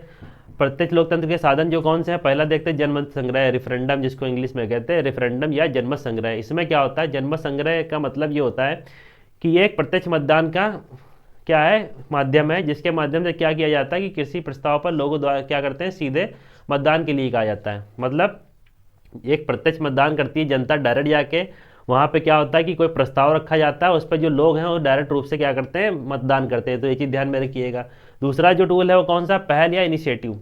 प्रत्यक्ष लोकतंत्र के साधन जो कौन से हैं, पहला देखते हैं जनमत संग्रह, रेफरेंडम जिसको इंग्लिश में कहते हैं, रेफरेंडम या जनमत संग्रह। इसमें क्या होता है, जनमत संग्रह का मतलब ये होता है कि ये एक प्रत्यक्ष मतदान का क्या है, माध्यम है, जिसके माध्यम से क्या किया जाता है कि किसी प्रस्ताव पर लोगों द्वारा क्या करते हैं, सीधे मतदान के लिए कहा जाता है। मतलब एक प्रत्यक्ष मतदान करती है जनता डायरेक्ट जाके, वहाँ पे क्या होता है कि कोई प्रस्ताव रखा जाता है, उस पर जो लोग हैं वो डायरेक्ट रूप से क्या करते हैं, मतदान करते हैं। तो ये चीज़ ध्यान में रखिएगा। दूसरा जो टूल है वो कौन सा, पहल या इनिशिएटिव।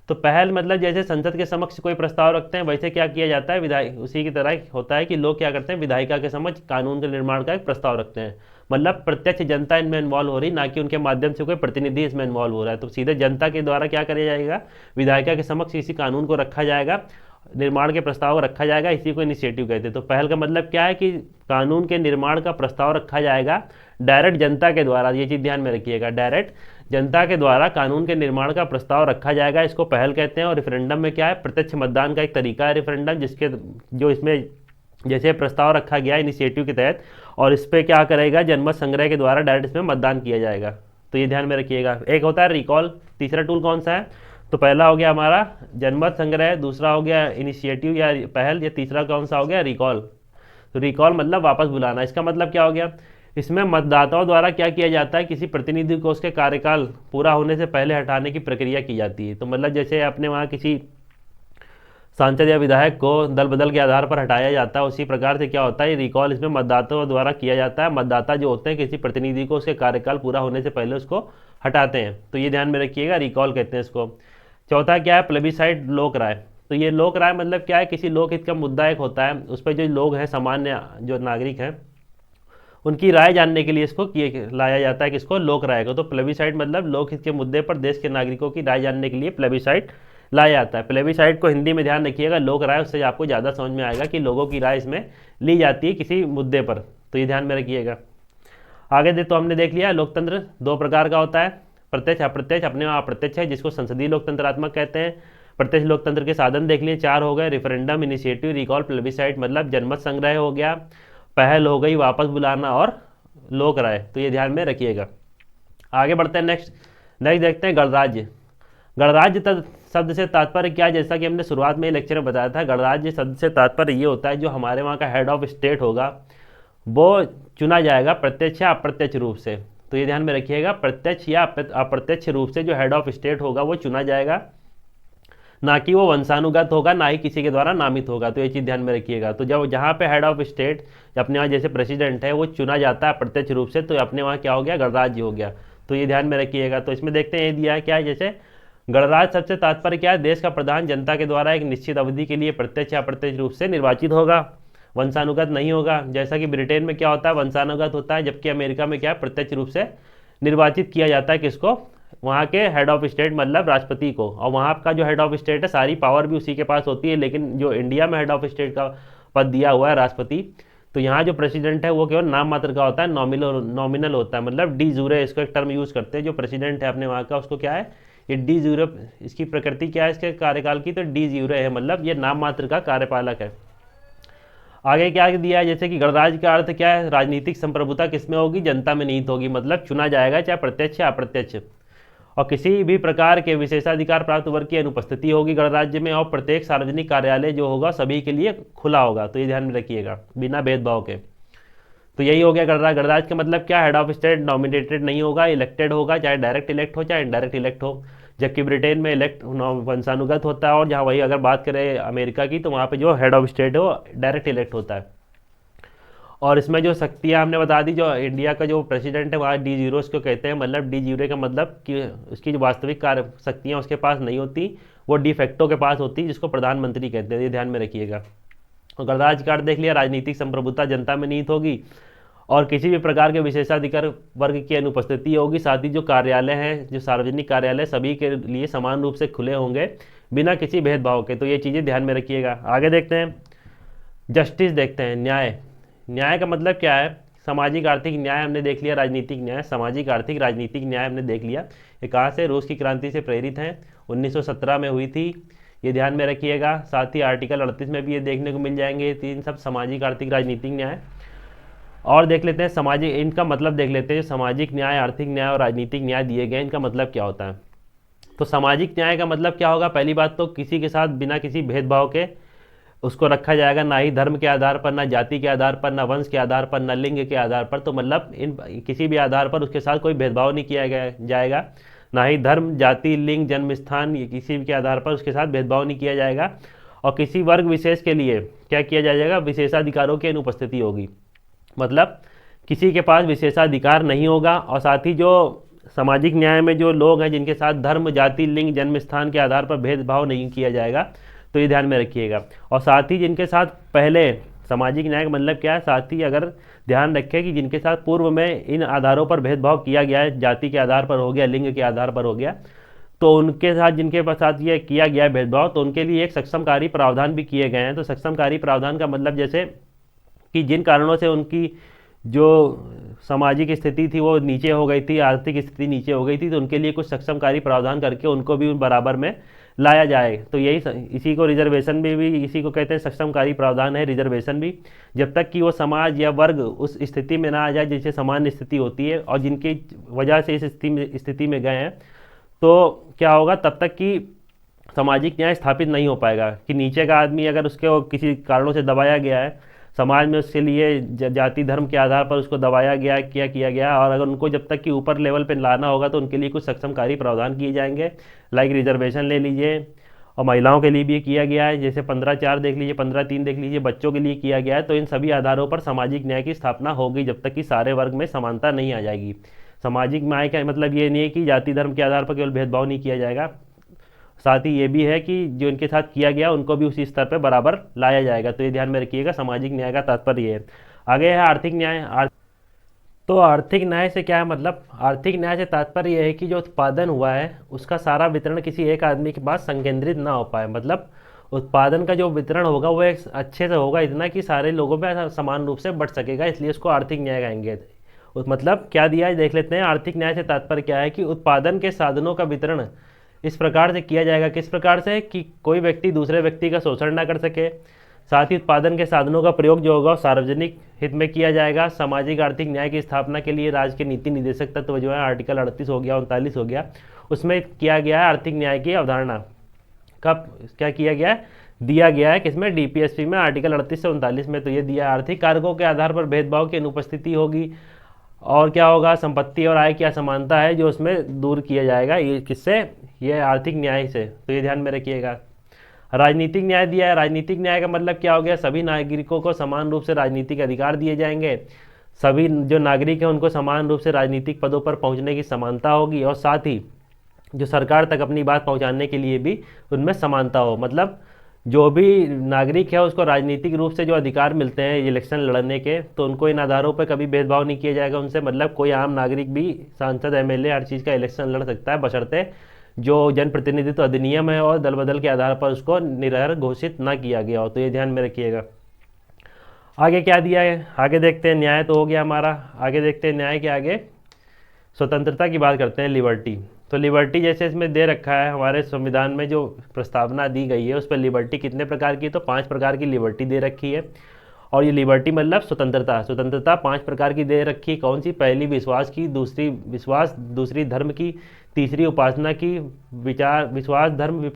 तो पहल मतलब जैसे संसद के समक्ष कोई प्रस्ताव रखते हैं, वैसे क्या किया जाता है, विधायक उसी की तरह होता है कि लोग क्या करते हैं, विधायिका के समक्ष कानून के निर्माण का एक प्रस्ताव रखते हैं। मतलब प्रत्यक्ष जनता इनमें इन्वॉल्व हो रही, ना कि उनके माध्यम से कोई प्रतिनिधि इसमें इन्वॉल्व हो रहा है। तो सीधे जनता के द्वारा क्या किया जाएगा, विधायिका के समक्ष इसी कानून को रखा जाएगा, निर्माण के प्रस्ताव को रखा जाएगा, इसी को इनिशिएटिव कहते हैं। तो पहल का मतलब क्या है कि कानून के निर्माण का प्रस्ताव रखा जाएगा डायरेक्ट जनता के द्वारा, ये चीज़ ध्यान में रखिएगा, डायरेक्ट जनता के द्वारा कानून के निर्माण का प्रस्ताव रखा जाएगा, इसको पहल कहते हैं। और रेफरेंडम में क्या है, प्रत्यक्ष मतदान का एक तरीका है रेफरेंडम, जिसके जो इसमें जैसे प्रस्ताव रखा गया इनिशिएटिव के तहत, और इस पर क्या करेगा, जनमत संग्रह के द्वारा डायरेक्ट इसमें मतदान किया जाएगा। तो ये ध्यान में रखिएगा। एक होता है रिकॉल, तीसरा टूल कौन सा है, तो पहला हो गया हमारा जनमत संग्रह, दूसरा हो गया इनिशिएटिव या पहल, या तीसरा कौन सा हो गया, रिकॉल। तो रिकॉल मतलब वापस बुलाना। इसका मतलब क्या हो गया, इसमें मतदाताओं द्वारा क्या किया जाता है, किसी प्रतिनिधि को उसके कार्यकाल पूरा होने से पहले हटाने की प्रक्रिया की जाती है। तो मतलब जैसे अपने वहाँ किसी सांसद या विधायक को दल बदल के आधार पर हटाया जाता है, उसी प्रकार से क्या होता है, रिकॉल इसमें मतदाताओं द्वारा किया जाता है। मतदाता जो होते हैं किसी प्रतिनिधि को उसके कार्यकाल पूरा होने से पहले उसको हटाते हैं। तो ये ध्यान में रखिएगा, रिकॉल कहते हैं इसको। चौथा क्या है, प्लेबिसाइड, लोक राय। तो ये लोक राय मतलब क्या है, किसी लोकहित का मुद्दा एक होता है, उस पर जो लोग हैं, सामान्य जो नागरिक हैं, उनकी राय जानने के लिए इसको लाया जाता है, किसको, लोक राय को। तो प्लेबिसाइड मतलब लोकहित के मुद्दे पर देश के नागरिकों की राय जानने के लिए प्लेबिसाइड लाया जाता है। प्लेबिसाइड को हिंदी में ध्यान रखिएगा लोक राय, उससे आपको ज़्यादा समझ में आएगा कि लोगों की राय इसमें ली जाती है किसी मुद्दे पर। तो ये ध्यान में रखिएगा। आगे तो हमने देख लिया लोकतंत्र दो प्रकार का होता है, प्रत्यक्ष अप्रत्यक्ष। अपने वहाँ अप्रत्यक्ष है जिसको संसदीय लोकतंत्रात्मक कहते हैं। प्रत्यक्ष लोकतंत्र के साधन देख लिए, चार हो गए, रेफरेंडम, इनिशिएटिव, रिकॉल, प्लेबिसाइड मतलब जनमत संग्रह हो गया, पहल हो गई, वापस बुलाना, और लोक राय। तो ये ध्यान में रखिएगा। आगे बढ़ते हैं, नेक्स्ट देखते हैं गणराज्य। गणराज्य शब्द से तात्पर्य क्या है, जैसा कि हमने शुरुआत में लेक्चर में बताया था, गणराज्य शब्द से तात्पर्य ये होता है जो हमारे वहाँ का हेड ऑफ स्टेट होगा वो चुना जाएगा प्रत्यक्ष या अप्रत्यक्ष रूप से। तो ये ध्यान में रखिएगा, प्रत्यक्ष या अप्रत्यक्ष रूप से जो हेड ऑफ स्टेट होगा वो चुना जाएगा, ना कि वो वंशानुगत होगा, ना ही किसी के द्वारा नामित होगा। तो ये चीज़ ध्यान में रखिएगा। तो जब जहाँ पे हेड ऑफ स्टेट अपने वहाँ जैसे प्रेसिडेंट है वो चुना जाता है प्रत्यक्ष रूप से, तो अपने वहाँ क्या हो गया, गणराज्य हो गया। तो ये ध्यान में रखिएगा। तो इसमें देखते हैं ये दिया है क्या है, जैसे गणराज्य सबसे तात्पर्य क्या है, देश का प्रधान जनता के द्वारा एक निश्चित अवधि के लिए प्रत्यक्ष या अप्रत्यक्ष रूप से निर्वाचित होगा, वंशानुगत नहीं होगा। जैसा कि ब्रिटेन में क्या होता है, वंशानुगत होता है, जबकि अमेरिका में क्या है, प्रत्यक्ष रूप से निर्वाचित किया जाता है, किसको, वहाँ के हेड ऑफ स्टेट मतलब राष्ट्रपति को। और वहाँ का जो हेड ऑफ स्टेट है सारी पावर भी उसी के पास होती है, लेकिन जो इंडिया में हेड ऑफ स्टेट का पद दिया हुआ है राष्ट्रपति, तो यहाँ जो प्रेसिडेंट है वो केवल नाम मात्र का होता है, नॉमिनल होता है, मतलब डी जूरे इसको एक टर्म यूज़ करते हैं। जो प्रेसिडेंट है अपने वहाँ का उसको क्या है, ये डी जूरे, इसकी प्रकृति क्या है इसके कार्यकाल की, तो डी जूरे है, मतलब ये नाम मात्र का कार्यपालक है। आगे क्या दिया है, जैसे कि गणराज्य का अर्थ क्या है, राजनीतिक संप्रभुता किसमें होगी, जनता में निहित होगी, मतलब चुना जाएगा चाहे प्रत्यक्ष या अप्रत्यक्ष, और किसी भी प्रकार के विशेषाधिकार प्राप्त वर्ग की अनुपस्थिति होगी गणराज्य में, और प्रत्येक सार्वजनिक कार्यालय जो होगा सभी के लिए खुला होगा। तो ये ध्यान में रखिएगा, बिना भेदभाव के। तो यही हो गया गणराज्य। गणराज्य का मतलब क्या, हेड ऑफ स्टेट नॉमिनेटेड नहीं होगा, इलेक्टेड होगा, चाहे डायरेक्ट इलेक्ट हो चाहे इनडायरेक्ट इलेक्ट हो। जबकि ब्रिटेन में इलेक्ट वंशानुगत होता है, और जहाँ वही अगर बात करें अमेरिका की, तो वहाँ पे जो हेड ऑफ स्टेट है वो डायरेक्ट इलेक्ट होता है। और इसमें जो शक्तियाँ हमने बता दी, जो इंडिया का जो प्रेसिडेंट है वहाँ डी जीरो उसको कहते हैं, मतलब डी जीरो का मतलब कि उसकी जो वास्तविक कार्य शक्तियाँ उसके पास नहीं होती, वो डी फैक्टो के पास होती, जिसको प्रधानमंत्री कहते हैं। ये ध्यान में रखिएगा। और गणराज्य का अर्थ देख लिया, राजनीतिक संप्रभुता जनता में निहित होगी, और किसी भी प्रकार के विशेषाधिकार वर्ग की अनुपस्थिति होगी। साथ ही जो कार्यालय हैं, जो सार्वजनिक कार्यालय सभी के लिए समान रूप से खुले होंगे बिना किसी भेदभाव के। तो ये चीज़ें ध्यान में रखिएगा। आगे देखते हैं जस्टिस, देखते हैं न्याय। न्याय का मतलब क्या है, सामाजिक आर्थिक न्याय हमने देख लिया, राजनीतिक न्याय, सामाजिक आर्थिक राजनीतिक न्याय हमने देख लिया। ये कहाँ से, रूस की क्रांति से प्रेरित हैं, 1917 में हुई थी, ये ध्यान में रखिएगा। साथ ही आर्टिकल 38 में भी ये देखने को मिल जाएंगे, ये तीन सब सामाजिक आर्थिक राजनीतिक न्याय। और देख लेते हैं सामाजिक, इनका मतलब देख लेते हैं, सामाजिक न्याय, आर्थिक न्याय और राजनीतिक न्याय दिए गए, इनका मतलब क्या होता है। तो सामाजिक न्याय का मतलब क्या होगा, पहली बात तो किसी के साथ बिना किसी भेदभाव के उसको रखा जाएगा, ना ही धर्म के आधार पर, ना जाति के आधार पर, ना वंश के आधार पर, ना लिंग के आधार पर। तो मतलब इन किसी भी आधार पर उसके साथ कोई भेदभाव नहीं किया जाएगा, ना ही धर्म, जाति, लिंग, जन्म स्थान, ये किसी भी के आधार पर उसके साथ भेदभाव नहीं किया जाएगा। और किसी वर्ग विशेष के लिए क्या किया जाएगा, विशेषाधिकारों की अनुपस्थिति होगी, मतलब किसी के पास विशेषाधिकार नहीं होगा। और साथ ही जो सामाजिक न्याय में जो लोग हैं जिनके साथ धर्म, जाति, लिंग, जन्म स्थान के आधार पर भेदभाव नहीं किया जाएगा, तो ये ध्यान में रखिएगा। और साथ ही जिनके साथ पहले सामाजिक न्याय का मतलब क्या है? साथ ही अगर ध्यान रखें कि जिनके साथ पूर्व में इन आधारों पर भेदभाव किया गया है, जाति के आधार पर हो गया, लिंग के आधार पर हो गया, तो उनके साथ जिनके साथ ये किया गया है भेदभाव, तो उनके लिए एक सक्षमकारी प्रावधान भी किए गए हैं। तो सक्षमकारी प्रावधान का मतलब जैसे कि जिन कारणों से उनकी जो सामाजिक स्थिति थी वो नीचे हो गई थी, आर्थिक स्थिति नीचे हो गई थी, तो उनके लिए कुछ सक्षमकारी प्रावधान करके उनको भी बराबर में लाया जाए। तो इसी को रिजर्वेशन में भी इसी को कहते हैं, सक्षमकारी प्रावधान है रिजर्वेशन भी। जब तक कि वो समाज या वर्ग उस स्थिति में ना आ जाए जिससे सामान्य स्थिति होती है और जिनकी वजह से इस स्थिति में गए हैं, तो क्या होगा, तब तक कि सामाजिक न्याय स्थापित नहीं हो पाएगा। कि नीचे का आदमी अगर उसके किसी कारणों से दबाया गया है समाज में, उसके लिए जाति धर्म के आधार पर उसको दबाया गया, क्या किया गया, और अगर उनको जब तक कि ऊपर लेवल पे लाना होगा तो उनके लिए कुछ सक्षमकारी प्रावधान किए जाएंगे। लाइक रिजर्वेशन ले लीजिए, और महिलाओं के लिए भी किया गया है, जैसे 15(4) देख लीजिए, 15(3) देख लीजिए, बच्चों के लिए किया गया है। तो इन सभी आधारों पर सामाजिक न्याय की स्थापना होगी जब तक कि सारे वर्ग में समानता नहीं आ जाएगी। सामाजिक न्याय का मतलब ये नहीं है कि जाति धर्म के आधार पर केवल भेदभाव नहीं किया जाएगा, साथ ही ये भी है कि जो इनके साथ किया गया उनको भी उसी स्तर पर बराबर लाया जाएगा। तो ये ध्यान में रखिएगा, सामाजिक न्याय का तात्पर्य है। आगे है आर्थिक न्याय। तो आर्थिक न्याय से क्या है मतलब? आर्थिक न्याय से तात्पर्य यह है कि जो उत्पादन हुआ है उसका सारा वितरण किसी एक आदमी के पास संकेंद्रित ना हो पाए। मतलब उत्पादन का जो वितरण होगा वो एक अच्छे से होगा, इतना कि सारे लोगों में समान रूप से बढ़ सकेगा, इसलिए उसको आर्थिक न्याय कहेंगे। मतलब क्या दिया है देख लेते हैं। आर्थिक न्याय से तात्पर्य क्या है कि उत्पादन के साधनों का वितरण इस प्रकार से किया जाएगा, किस प्रकार से, कि कोई व्यक्ति दूसरे व्यक्ति का शोषण ना कर सके। साथ ही उत्पादन के साधनों का प्रयोग जो होगा सार्वजनिक हित में किया जाएगा। सामाजिक आर्थिक न्याय की स्थापना के लिए राज्य के नीति निर्देशक तत्व जो है आर्टिकल 38 हो गया, 39 हो गया, उसमें किया गया है आर्थिक न्याय की अवधारणा का क्या किया गया है, दिया गया है किसमें, डीपीएसपी में, आर्टिकल 38 से 39 में। तो ये दिया आर्थिक कारकों के आधार पर भेदभाव की अनुपस्थिति होगी, और क्या होगा, संपत्ति और आय की असमानता है जो उसमें दूर किया जाएगा। ये किससे? ये आर्थिक न्याय से। तो ये ध्यान में रखिएगा। राजनीतिक न्याय दिया है। राजनीतिक न्याय का मतलब क्या हो गया? सभी नागरिकों को समान रूप से राजनीतिक अधिकार दिए जाएंगे, सभी जो नागरिक हैं उनको समान रूप से राजनीतिक पदों पर पहुंचने की समानता होगी, और साथ ही जो सरकार तक अपनी बात पहुंचाने के लिए भी उनमें समानता हो। मतलब जो भी नागरिक है उसको राजनीतिक रूप से जो अधिकार मिलते हैं इलेक्शन लड़ने के, तो उनको इन आधारों पर कभी भेदभाव नहीं किया जाएगा उनसे। मतलब कोई आम नागरिक भी सांसद, एमएलए, हर चीज़ का इलेक्शन लड़ सकता है, बशर्ते जो जनप्रतिनिधित्व अधिनियम है और दल बदल के आधार पर उसको निरर्हर घोषित ना किया गया हो। तो ये ध्यान में रखिएगा। आगे क्या दिया है, आगे देखते हैं। न्याय तो हो गया हमारा, आगे देखते हैं न्याय के आगे स्वतंत्रता की बात करते हैं, लिबर्टी। तो लिबर्टी जैसे इसमें दे रखा है हमारे संविधान में जो प्रस्तावना दी गई है उस पर लिबर्टी कितने प्रकार की, तो 5 प्रकार की लिबर्टी दे रखी है। और ये लिबर्टी मतलब स्वतंत्रता, स्वतंत्रता 5 प्रकार की दे रखी। कौन सी? पहली विश्वास की, दूसरी विश्वास, दूसरी धर्म की, तीसरी उपासना की, विश्वास धर्म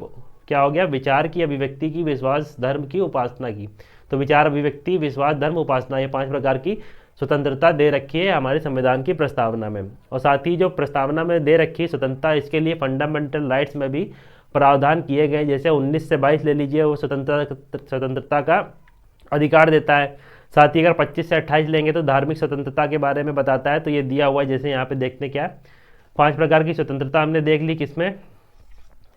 क्या हो गया, विचार की, अभिव्यक्ति की, विश्वास धर्म की, उपासना की। तो विचार, अभिव्यक्ति, विश्वास, धर्म, उपासना, ये 5 प्रकार की स्वतंत्रता दे रखी है हमारे संविधान की प्रस्तावना में। और साथ ही जो प्रस्तावना में दे रखी है स्वतंत्रता, इसके लिए फंडामेंटल राइट्स में भी प्रावधान किए गए। जैसे 19 से 22 ले लीजिए, वो स्वतंत्रता का अधिकार देता है। साथ ही अगर 25 से 28 लेंगे तो धार्मिक स्वतंत्रता के बारे में बताता है। तो ये दिया हुआ है, जैसे यहाँ पे देखते क्या 5 प्रकार की स्वतंत्रता हमने देख ली। किसमें?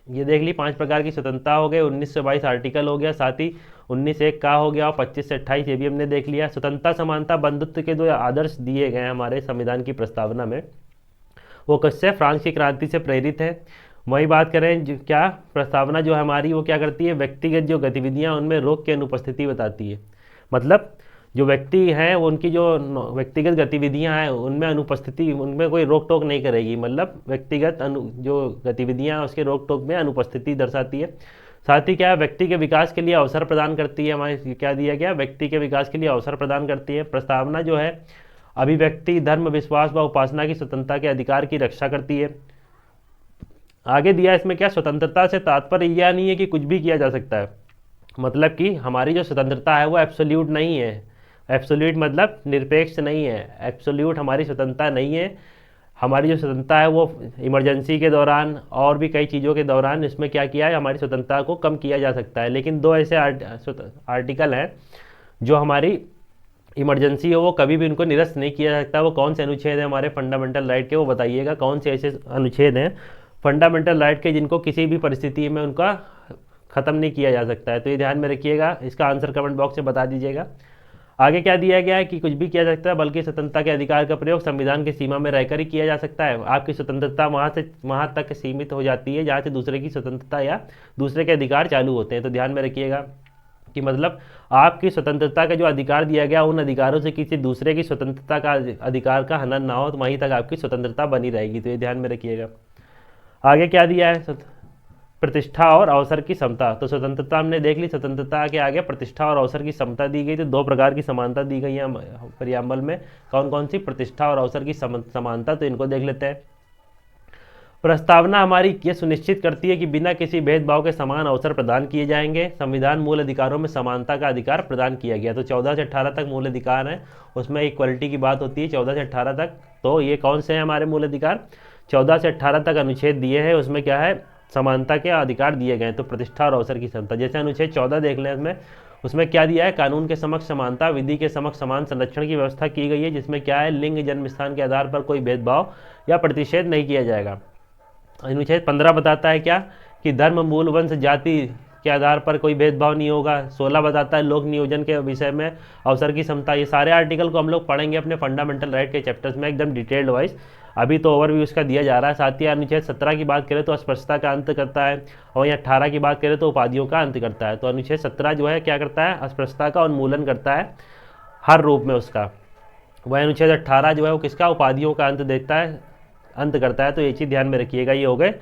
ये देख ली 5 प्रकार की स्वतंत्रता हो गए, 19 से 22 आर्टिकल हो गया, साथ ही 19(1) का हो गया, और 25 से 28 ये भी हमने देख लिया। स्वतंत्रता, समानता, बंधुत्व के 2 आदर्श दिए गए हैं हमारे संविधान की प्रस्तावना में। वो किससे? फ्रांस की क्रांति से प्रेरित है। वही बात करें क्या प्रस्तावना जो हमारी वो क्या करती है, व्यक्तिगत जो गतिविधियां उनमें रोक की अनुपस्थिति बताती है। मतलब जो व्यक्ति हैं उनकी जो व्यक्तिगत गतिविधियां हैं उनमें अनुपस्थिति, उनमें कोई रोक टोक नहीं करेगी। मतलब व्यक्तिगत जो गतिविधियां हैं उसके रोक टोक में अनुपस्थिति दर्शाती है। साथ ही क्या, व्यक्ति के विकास के लिए अवसर प्रदान करती है। हमारे क्या दिया गया, व्यक्ति के विकास के लिए अवसर प्रदान करती है। प्रस्तावना जो है अभिव्यक्ति, धर्म, विश्वास व उपासना की स्वतंत्रता के अधिकार की रक्षा करती है। आगे दिया इसमें क्या, स्वतंत्रता से तात्पर्य यह नहीं है कि कुछ भी किया जा सकता है। मतलब कि हमारी जो स्वतंत्रता है वो एब्सोल्यूट नहीं है। एब्सोल्यूट मतलब निरपेक्ष नहीं है, एब्सोल्यूट हमारी स्वतंत्रता नहीं है। हमारी जो स्वतंत्रता है वो इमरजेंसी के दौरान और भी कई चीज़ों के दौरान इसमें क्या किया है, हमारी स्वतंत्रता को कम किया जा सकता है। लेकिन 2 ऐसे आर्टिकल हैं जो हमारी इमरजेंसी हो वो कभी भी उनको निरस्त नहीं किया जा सकता। वो कौन से अनुच्छेद हैं हमारे फंडामेंटल राइट के, वो बताइएगा कौन से ऐसे अनुच्छेद हैं फंडामेंटल राइट के जिनको किसी भी परिस्थिति में उनका ख़त्म नहीं किया जा सकता है। तो ये ध्यान में रखिएगा, इसका आंसर कमेंट बॉक्स में बता दीजिएगा। आगे क्या दिया गया है कि कुछ भी किया जा सकता है, बल्कि स्वतंत्रता के अधिकार का प्रयोग संविधान की सीमा में रहकर ही किया जा सकता है। आपकी स्वतंत्रता वहाँ तक सीमित हो जाती है जहाँ से दूसरे की स्वतंत्रता या दूसरे के अधिकार चालू होते हैं। तो ध्यान में रखिएगा कि मतलब आपकी स्वतंत्रता का जो अधिकार दिया गया, उन अधिकारों से किसी दूसरे की स्वतंत्रता का अधिकार का हनन ना हो, तो वहीं तक आपकी स्वतंत्रता बनी रहेगी। तो ये ध्यान में रखिएगा। आगे क्या दिया है, प्रतिष्ठा और अवसर की समता। तो स्वतंत्रता हमने देख ली, स्वतंत्रता के आगे प्रतिष्ठा और अवसर की समता दी गई। तो दो प्रकार की समानता दी गई है प्रियम्बल में। कौन कौन सी? प्रतिष्ठा और अवसर की समानता। तो इनको देख लेते हैं। प्रस्तावना हमारी ये सुनिश्चित करती है कि बिना किसी भेदभाव के समान अवसर प्रदान किए जाएंगे। संविधान मूल अधिकारों में समानता का अधिकार प्रदान किया गया। तो 14 से 18 तक मूल अधिकार हैं, उसमें इक्वलिटी की बात होती है 14 से 18 तक। तो ये कौन से हैं हमारे मूल अधिकार? 14 से 18 तक अनुच्छेद दिए हैं, उसमें क्या है? समानता के अधिकार दिए गए। तो प्रतिष्ठा और अवसर की समता, जैसे अनुच्छेद 14 देख लें, उसमें क्या दिया है? कानून के समक्ष समानता, विधि के समक्ष समान संरक्षण की व्यवस्था की गई है, जिसमें क्या है? लिंग, जन्म स्थान के आधार पर कोई भेदभाव या प्रतिषेध नहीं किया जाएगा। अनुच्छेद 15 बताता है क्या? कि धर्म, मूल, वंश, जाति के आधार पर कोई भेदभाव नहीं होगा। 16 बताता है लोक नियोजन के विषय में अवसर की समता। ये सारे आर्टिकल को हम लोग पढ़ेंगे अपने फंडामेंटल राइट के चैप्टर्स में एकदम डिटेल्ड वाइज। अभी तो ओवरव्यू इसका दिया जा रहा है। साथ ही अनुच्छेद 17 की बात करें तो अस्पृश्यता का अंत करता है, और यहाँ 18 की बात करें तो उपाधियों का अंत करता है। तो अनुच्छेद 17 जो है क्या करता है? अस्पृश्यता का उन्मूलन करता है हर रूप में उसका। वह अनुच्छेद 18 जो है वो किसका? उपाधियों का अंत करता है। तो ये चीज़ ध्यान में रखिएगा। ये हो गए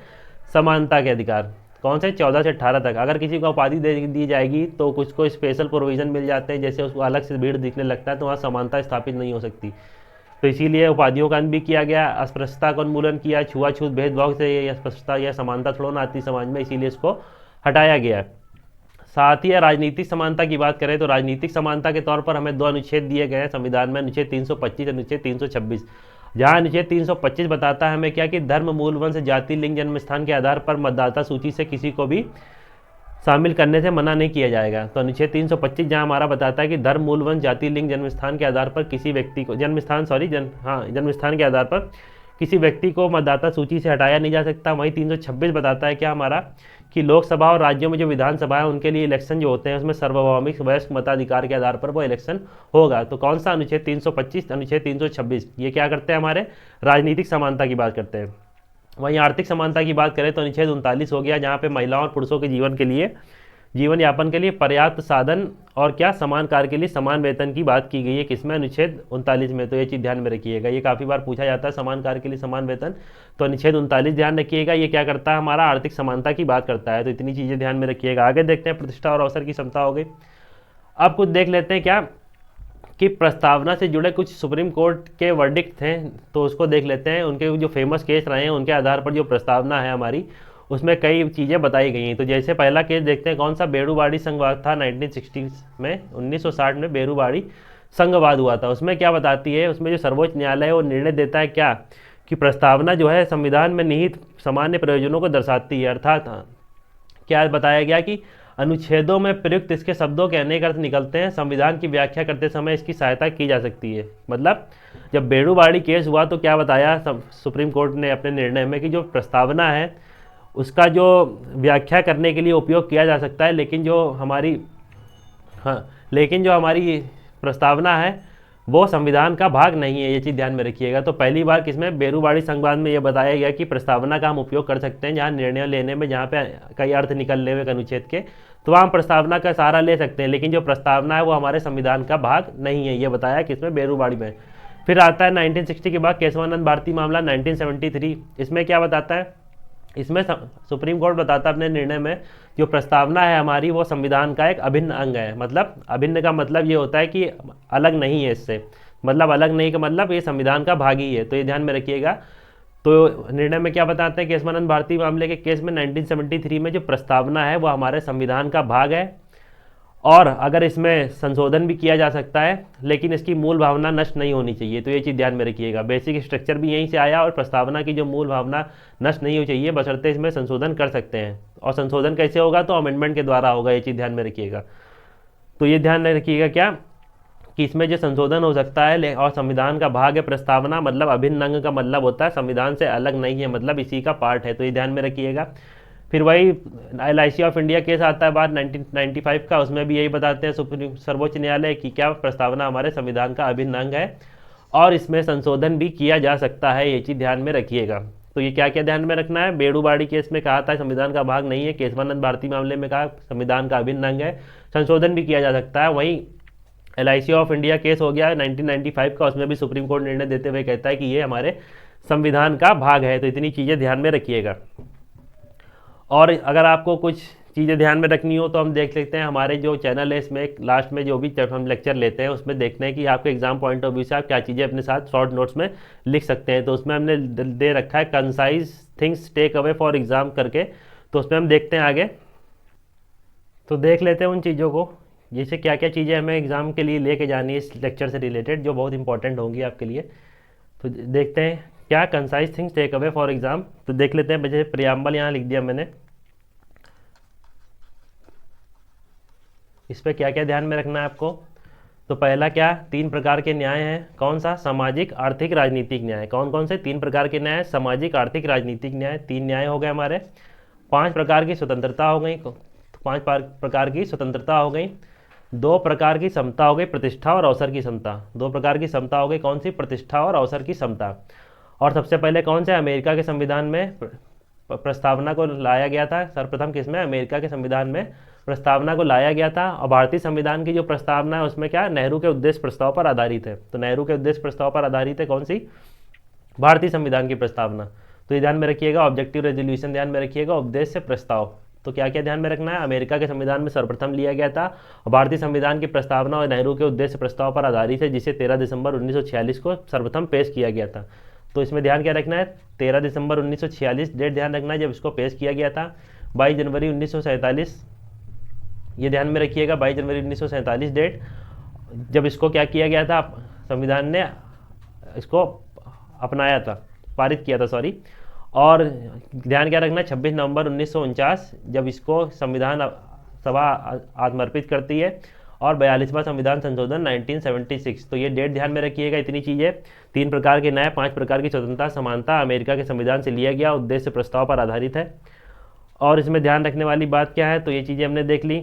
समानता के अधिकार। कौन से? 14 से 18 तक। अगर किसी को उपाधि दे दी जाएगी तो कुछ को स्पेशल प्रोविजन मिल जाते हैं, जैसे उसको अलग से भीड़ दिखने लगता है, तो वहाँ समानता स्थापित नहीं हो सकती। तो इसीलिए उपाधियों का अंत भी किया गया, अस्पृश्यता का उन्मूलन किया। छुआछूत भेदभाव से ये अस्पृश्यता या समानता थोड़ा ना आती समाज में, इसीलिए इसको हटाया गया। साथ ही राजनीतिक समानता की बात करें तो राजनीतिक समानता के तौर पर हमें दो अनुच्छेद दिए गए हैं संविधान में, अनुच्छेद 325, अनुच्छेद 326। जहाँ अनुच्छेद 325 बताता है हमें क्या? कि धर्म, मूल, वंश, जाति, लिंग, जन्म स्थान के आधार पर मतदाता सूची से किसी को भी शामिल करने से मना नहीं किया जाएगा। तो अनुच्छेद 325 जहाँ हमारा बताता है कि धर्म, मूल, वंश, जाति, लिंग, जन्म स्थान के आधार पर किसी व्यक्ति को जन्म स्थान के आधार पर किसी व्यक्ति को मतदाता सूची से हटाया नहीं जा सकता। वहीं 326 बताता है क्या हमारा? कि लोकसभा और राज्यों में जो विधानसभा है उनके लिए इलेक्शन जो होते हैं उसमें सार्वभौमिक वयस्क मताधिकार के आधार पर वो इलेक्शन होगा। तो कौन सा? अनुच्छेद 325, अनुच्छेद 326। ये क्या करते हैं? हमारे राजनीतिक समानता की बात करते हैं। वहीं आर्थिक समानता की बात करें तो अनुच्छेद 39 हो गया, जहाँ पे महिलाओं और पुरुषों के जीवन यापन के लिए पर्याप्त साधन और क्या? समान कार्य के लिए समान वेतन की बात की गई है। किसमें? अनुच्छेद 39 में। तो ये चीज़ ध्यान में रखिएगा, ये काफ़ी बार पूछा जाता है, समान कार्य के लिए समान वेतन। तो अनुच्छेद 39 ध्यान रखिएगा, ये क्या करता है? हमारा आर्थिक समानता की बात करता है। तो इतनी चीज़ें ध्यान में रखिएगा। आगे देखते हैं, प्रतिष्ठा और अवसर की समता हो गई। अब कुछ देख लेते हैं क्या? कि प्रस्तावना से जुड़े कुछ सुप्रीम कोर्ट के वर्डिक्ट थे, तो उसको देख लेते हैं। उनके जो फेमस केस रहे हैं उनके आधार पर जो प्रस्तावना है हमारी, उसमें कई चीज़ें बताई गई हैं। तो जैसे पहला केस देखते हैं, कौन सा? बेरूबाड़ी संघवाद था 1960 में, 1960 में बेरूबाड़ी संघवाद हुआ था। उसमें क्या बताती है? उसमें जो सर्वोच्च न्यायालय है वो निर्णय देता है क्या? कि प्रस्तावना जो है संविधान में निहित सामान्य प्रयोजनों को दर्शाती है। अर्थात क्या बताया गया? कि अनुच्छेदों में प्रयुक्त इसके शब्दों के अनेक अर्थ निकलते हैं, संविधान की व्याख्या करते समय इसकी सहायता की जा सकती है। मतलब जब बेरूबाड़ी केस हुआ तो क्या बताया सुप्रीम कोर्ट ने अपने निर्णय में? कि जो प्रस्तावना है उसका जो व्याख्या करने के लिए उपयोग किया जा सकता है, लेकिन जो हमारी प्रस्तावना है वो संविधान का भाग नहीं है। ये चीज़ ध्यान में रखिएगा। तो पहली बार किसमें? बेरूबाड़ी संघवाद में ये बताया गया कि प्रस्तावना का हम उपयोग कर सकते हैं जहाँ निर्णय लेने में, जहाँ पे कई अर्थ निकल रहे हुए अनुच्छेद के, तो वहाँ हम प्रस्तावना का सहारा ले सकते हैं, लेकिन जो प्रस्तावना है वो हमारे संविधान का भाग नहीं है। ये बताया किसमें? बेरूबाड़ी में। फिर आता है 1960 के बाद केशवानंद भारती मामला 1973। इसमें क्या बताता है? इसमें सुप्रीम कोर्ट बताता है अपने निर्णय में, जो प्रस्तावना है हमारी वो संविधान का एक अभिन्न अंग है। मतलब अभिन्न का मतलब ये होता है कि अलग नहीं है इससे, मतलब अलग नहीं का मतलब ये संविधान का भाग ही है। तो ये ध्यान में रखिएगा। तो निर्णय में क्या बताते हैं? केशवानंद भारती मामले के केस में 1973 में जो प्रस्तावना है वो हमारे संविधान का भाग है, और अगर इसमें संशोधन भी किया जा सकता है, लेकिन इसकी मूल भावना नष्ट नहीं होनी चाहिए। तो ये चीज़ ध्यान में रखिएगा। बेसिक स्ट्रक्चर भी यहीं से आया, और प्रस्तावना की जो मूल भावना नष्ट नहीं होनी चाहिए, बशर्ते इसमें संशोधन कर सकते हैं। और संशोधन कैसे होगा? तो अमेंडमेंट के द्वारा होगा। ये चीज़ ध्यान में रखिएगा। तो ये ध्यान में रखिएगा क्या? कि इसमें जो संशोधन हो सकता है, और संविधान का भाग है प्रस्तावना, मतलब अभिन्न अंग का मतलब होता है संविधान से अलग नहीं है, मतलब इसी का पार्ट है। तो ये ध्यान में रखिएगा। फिर वही LIC ऑफ इंडिया केस आता है बात 1995 का, उसमें भी यही बताते हैं सुप्रीम सर्वोच्च न्यायालय की क्या प्रस्तावना हमारे संविधान का अभिन्न अंग है और इसमें संशोधन भी किया जा सकता है, ये चीज़ ध्यान में रखिएगा। तो ये क्या क्या ध्यान में रखना है, बेड़ूबाड़ी केस में कहा था संविधान का भाग नहीं है, केशवानंद भारती मामले में कहा संविधान का अभिन्न अंग है, संशोधन भी किया जा सकता है। वहीं LIC ऑफ इंडिया केस हो गया 1995 का, उसमें भी सुप्रीम कोर्ट निर्णय देते हुए कहता है कि ये हमारे संविधान का भाग है। तो इतनी चीज़ें ध्यान में रखिएगा। और अगर आपको कुछ चीज़ें ध्यान में रखनी हो तो हम देख सकते हैं हमारे जो चैनल है इसमें लास्ट में जो भी जब हम लेक्चर लेते हैं उसमें देखते हैं कि आपके एग्जाम पॉइंट ऑफ व्यू से आप क्या चीज़ें अपने साथ शॉर्ट नोट्स में लिख सकते हैं। तो उसमें हमने दे रखा है concise things take away for exam करके, तो उसमें हम देखते हैं आगे। तो देख लेते हैं उन चीज़ों को, जैसे क्या क्या चीज़ें हमें एग्ज़ाम के लिए लेके जानी है इस लेक्चर से रिलेटेड जो बहुत इंपॉर्टेंट होंगी आपके लिए। तो देखते हैं क्या concise things take away for exam. तो देख लेते हैं, जैसे प्रियम्बल यहाँ लिख दिया मैंने, इस पर क्या क्या ध्यान में रखना है आपको। तो पहला क्या, 3 प्रकार के न्याय हैं, कौन सा, सामाजिक आर्थिक राजनीतिक न्याय। कौन कौन से 3 प्रकार के न्याय, सामाजिक आर्थिक राजनीतिक न्याय, 3 न्याय हो गए हमारे। 5 प्रकार की स्वतंत्रता हो गई, 5 प्रकार की स्वतंत्रता हो गई। 2 प्रकार की समता हो गई, प्रतिष्ठा और अवसर की समता। 2 प्रकार की समता हो गई, कौन सी, प्रतिष्ठा और अवसर की समता। और सबसे पहले कौन से, अमेरिका के संविधान में प्रस्तावना को लाया गया था, सर्वप्रथम किसमें, अमेरिका के संविधान में प्रस्तावना को लाया गया था। और भारतीय संविधान की जो प्रस्तावना है उसमें क्या, नेहरू के उद्देश्य प्रस्ताव पर आधारित है। तो नेहरू के उद्देश्य प्रस्ताव पर आधारित है कौन सी, भारतीय संविधान की प्रस्तावना। तो ये ध्यान में रखिएगा, ऑब्जेक्टिव रेजोल्यूशन ध्यान में रखिएगा, उद्देश्य प्रस्ताव। तो क्या क्या ध्यान में रखना है, अमेरिका के संविधान में सर्वप्रथम लिया गया था और भारतीय संविधान की प्रस्तावना और नेहरू के उद्देश्य प्रस्ताव पर आधारित है, जिसे 13 दिसंबर 1946 को सर्वप्रथम पेश किया गया था। तो इसमें ध्यान क्या रखना है, 13 दिसंबर 1946 डेट ध्यान रखना है जब इसको पेश किया गया था। 22 जनवरी 1947 ये ध्यान में रखिएगा, 22 जनवरी 1947 डेट जब इसको क्या किया गया था, संविधान ने इसको अपनाया था, पारित किया था सॉरी। और ध्यान क्या रखना है, 26 नवंबर 1949 जब इसको संविधान सभा आत्मर्पित करती है। और 42वां संविधान संशोधन 1976। तो ये डेट ध्यान में रखिएगा। इतनी चीज़ें, 3 प्रकार के न्याय, 5 प्रकार की स्वतंत्रता, समानता, अमेरिका के संविधान से लिया गया, उद्देश्य प्रस्ताव पर आधारित है। और इसमें ध्यान रखने वाली बात क्या है, तो ये चीज़ें हमने देख ली।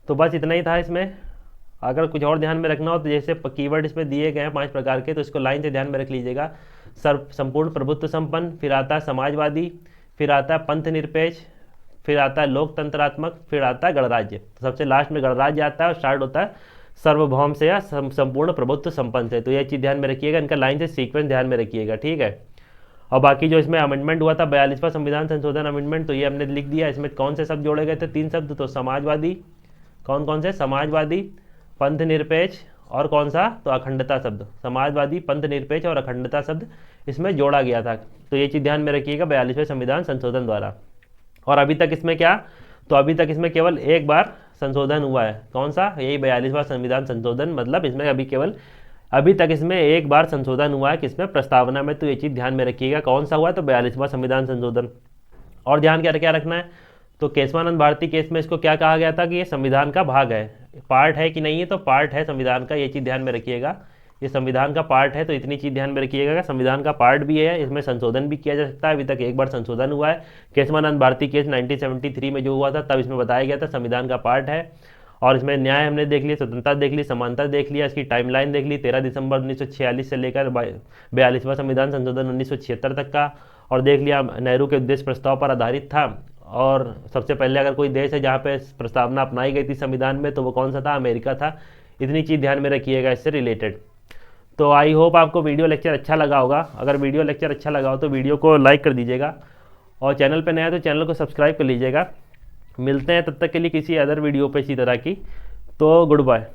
तो बस इतना ही था इसमें। अगर कुछ और ध्यान में रखना हो तो जैसे कीवर्ड इसमें दिए गए हैं 5 प्रकार के, तो इसको लाइन से ध्यान में रख लीजिएगा। संपूर्ण प्रभुत्व संपन्न, फिर आता है समाजवादी, फिर आता है पंथ निरपेक्ष, फिर आता है लोकतंत्रात्मक, फिर आता है गणराज्य। तो सबसे लास्ट में गणराज्य आता है और स्टार्ट होता है सार्वभौम से या संपूर्ण प्रभुत्व संपन्न से। तो ये चीज़ ध्यान में रखिएगा, इनका लाइन से सीक्वेंस ध्यान में रखिएगा, ठीक है। और बाकी जो इसमें अमेंडमेंट हुआ था 42वां संविधान संशोधन अमेंडमेंट, तो ये हमने लिख दिया। इसमें कौन से शब्द जोड़े गए थे, 3 शब्द, तो समाजवादी, कौन कौन से, समाजवादी, पंथ निरपेक्ष और कौन सा, तो अखंडता शब्द। समाजवादी, पंथ निरपेक्ष और अखंडता शब्द इसमें जोड़ा गया था। तो ये चीज़ ध्यान में रखिएगा 42वें संविधान संशोधन द्वारा। और अभी तक इसमें क्या, तो अभी तक इसमें केवल एक बार संशोधन हुआ है, कौन सा, यही 42वां संविधान संशोधन। मतलब इसमें अभी तक इसमें एक बार संशोधन हुआ है, किसमें, प्रस्तावना में। तो ये चीज़ ध्यान में रखिएगा, कौन सा हुआ है, तो 42वां संविधान संशोधन। और ध्यान क्या क्या रखना है, तो केशवानंद भारती केस में इसको क्या कहा गया था कि ये संविधान का भाग है, पार्ट है कि नहीं है, तो पार्ट है संविधान का, ये चीज़ ध्यान में रखिएगा। ये संविधान का पार्ट है, तो इतनी चीज़ ध्यान में रखिएगा कि संविधान का पार्ट भी है, इसमें संशोधन भी किया जा सकता है। अभी तक एक बार संशोधन हुआ है, केशवानंद भारती केस 1973 में जो हुआ था, तब इसमें बताया गया था संविधान का पार्ट है। और इसमें न्याय हमने देख लिया, स्वतंत्रता देख ली, समानता देख लिया, इसकी टाइमलाइन देख ली, 13 दिसंबर 1946 से लेकर 42वां संविधान संशोधन 1976 तक का। और देख लिया नेहरू के उद्देश्य प्रस्ताव पर आधारित था। और सबसे पहले अगर कोई देश है जहाँ पे प्रस्तावना अपनाई गई थी संविधान में, तो वो कौन सा था, अमेरिका था। इतनी चीज़ ध्यान में रखिएगा इससे रिलेटेड। तो आई होप आपको वीडियो लेक्चर अच्छा लगा होगा। अगर वीडियो लेक्चर अच्छा लगा हो तो वीडियो को लाइक कर दीजिएगा, और चैनल पे नया है तो चैनल को सब्सक्राइब कर लीजिएगा। मिलते हैं तब तक के लिए किसी अदर वीडियो पे इसी तरह की। तो गुड बाय।